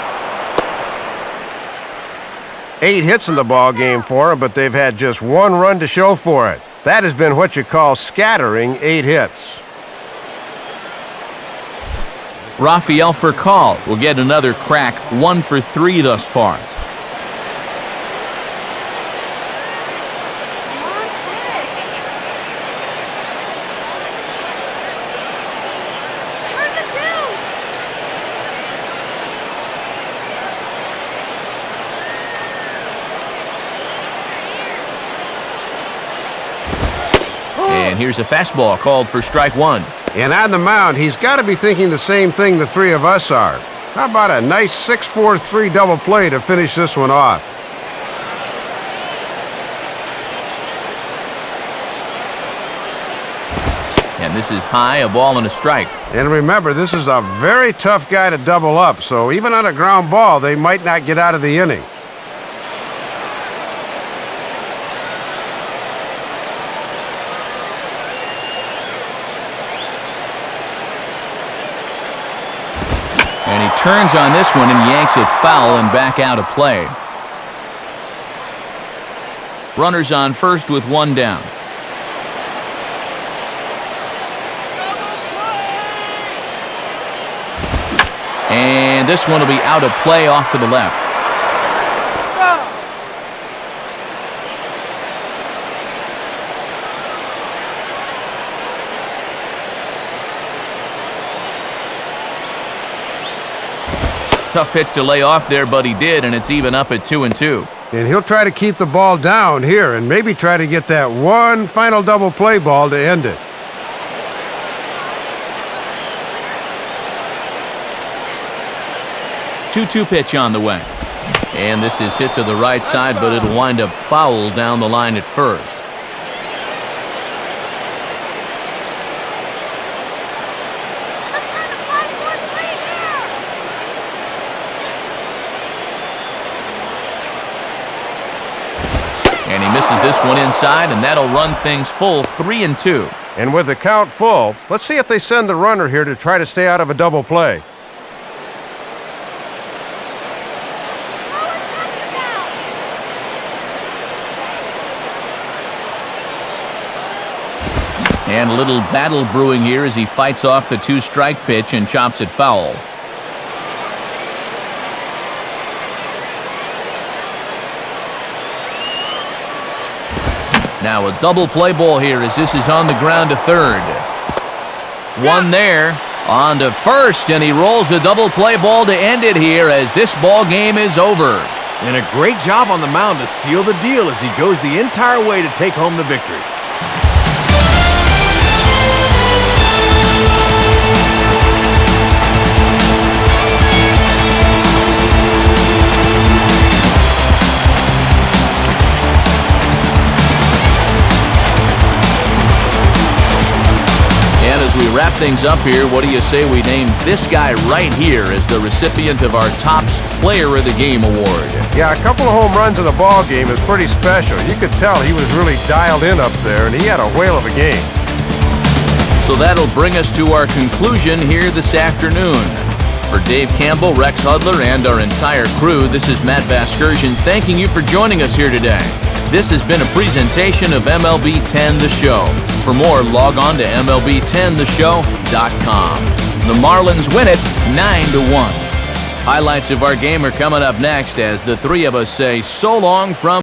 Speaker 4: 8 hits in the ball game for him, but they've had just 1 run to show for it. That has been what you call scattering 8 hits.
Speaker 1: Rafael Furcal will get another crack. 1 for 3 thus far. And here's a fastball called for strike 1.
Speaker 4: And on the mound, he's got to be thinking the same thing the 3 of us are. How about a nice 6-4-3 double play to finish this one off?
Speaker 1: And this is high, a ball and a strike.
Speaker 4: And remember, this is a very tough guy to double up, so even on a ground ball, they might not get out of the inning.
Speaker 1: And he turns on this one and yanks it foul and back out of play. Runners on first with 1 down. And this one will be out of play off to the left. Tough pitch to lay off there, but he did, and it's even up at 2-2.
Speaker 4: And he'll try to keep the ball down here and maybe try to get that one final double play ball to end it.
Speaker 1: 2-2 pitch on the way. And this is hit to the right side, but it'll wind up foul down the line at first. And he misses this one inside, and that'll run things full 3-2.
Speaker 4: And with the count full, let's see if they send the runner here to try to stay out of a double play.
Speaker 1: And a little battle brewing here as he fights off the 2-strike pitch and chops it foul. Now a double play ball here as this is on the ground to third. One there, on to first, and he rolls the double play ball to end it here as this ball game is over.
Speaker 2: And a great job on the mound to seal the deal as he goes the entire way to take home the victory.
Speaker 1: We wrap things up here. What do you say we name this guy right here as the recipient of our Topps Player of the Game award?
Speaker 4: Yeah, a couple of home runs in a ball game is pretty special. You could tell he was really dialed in up there, and he had a whale of a game.
Speaker 1: So that'll bring us to our conclusion here this afternoon. For Dave Campbell, Rex Hudler, and our entire crew, this is Matt Vasgersian thanking you for joining us here today. This has been a presentation of MLB 10 The Show. For more, log on to MLB10theshow.com. The Marlins win it 9-1. Highlights of our game are coming up next as the three of us say so long from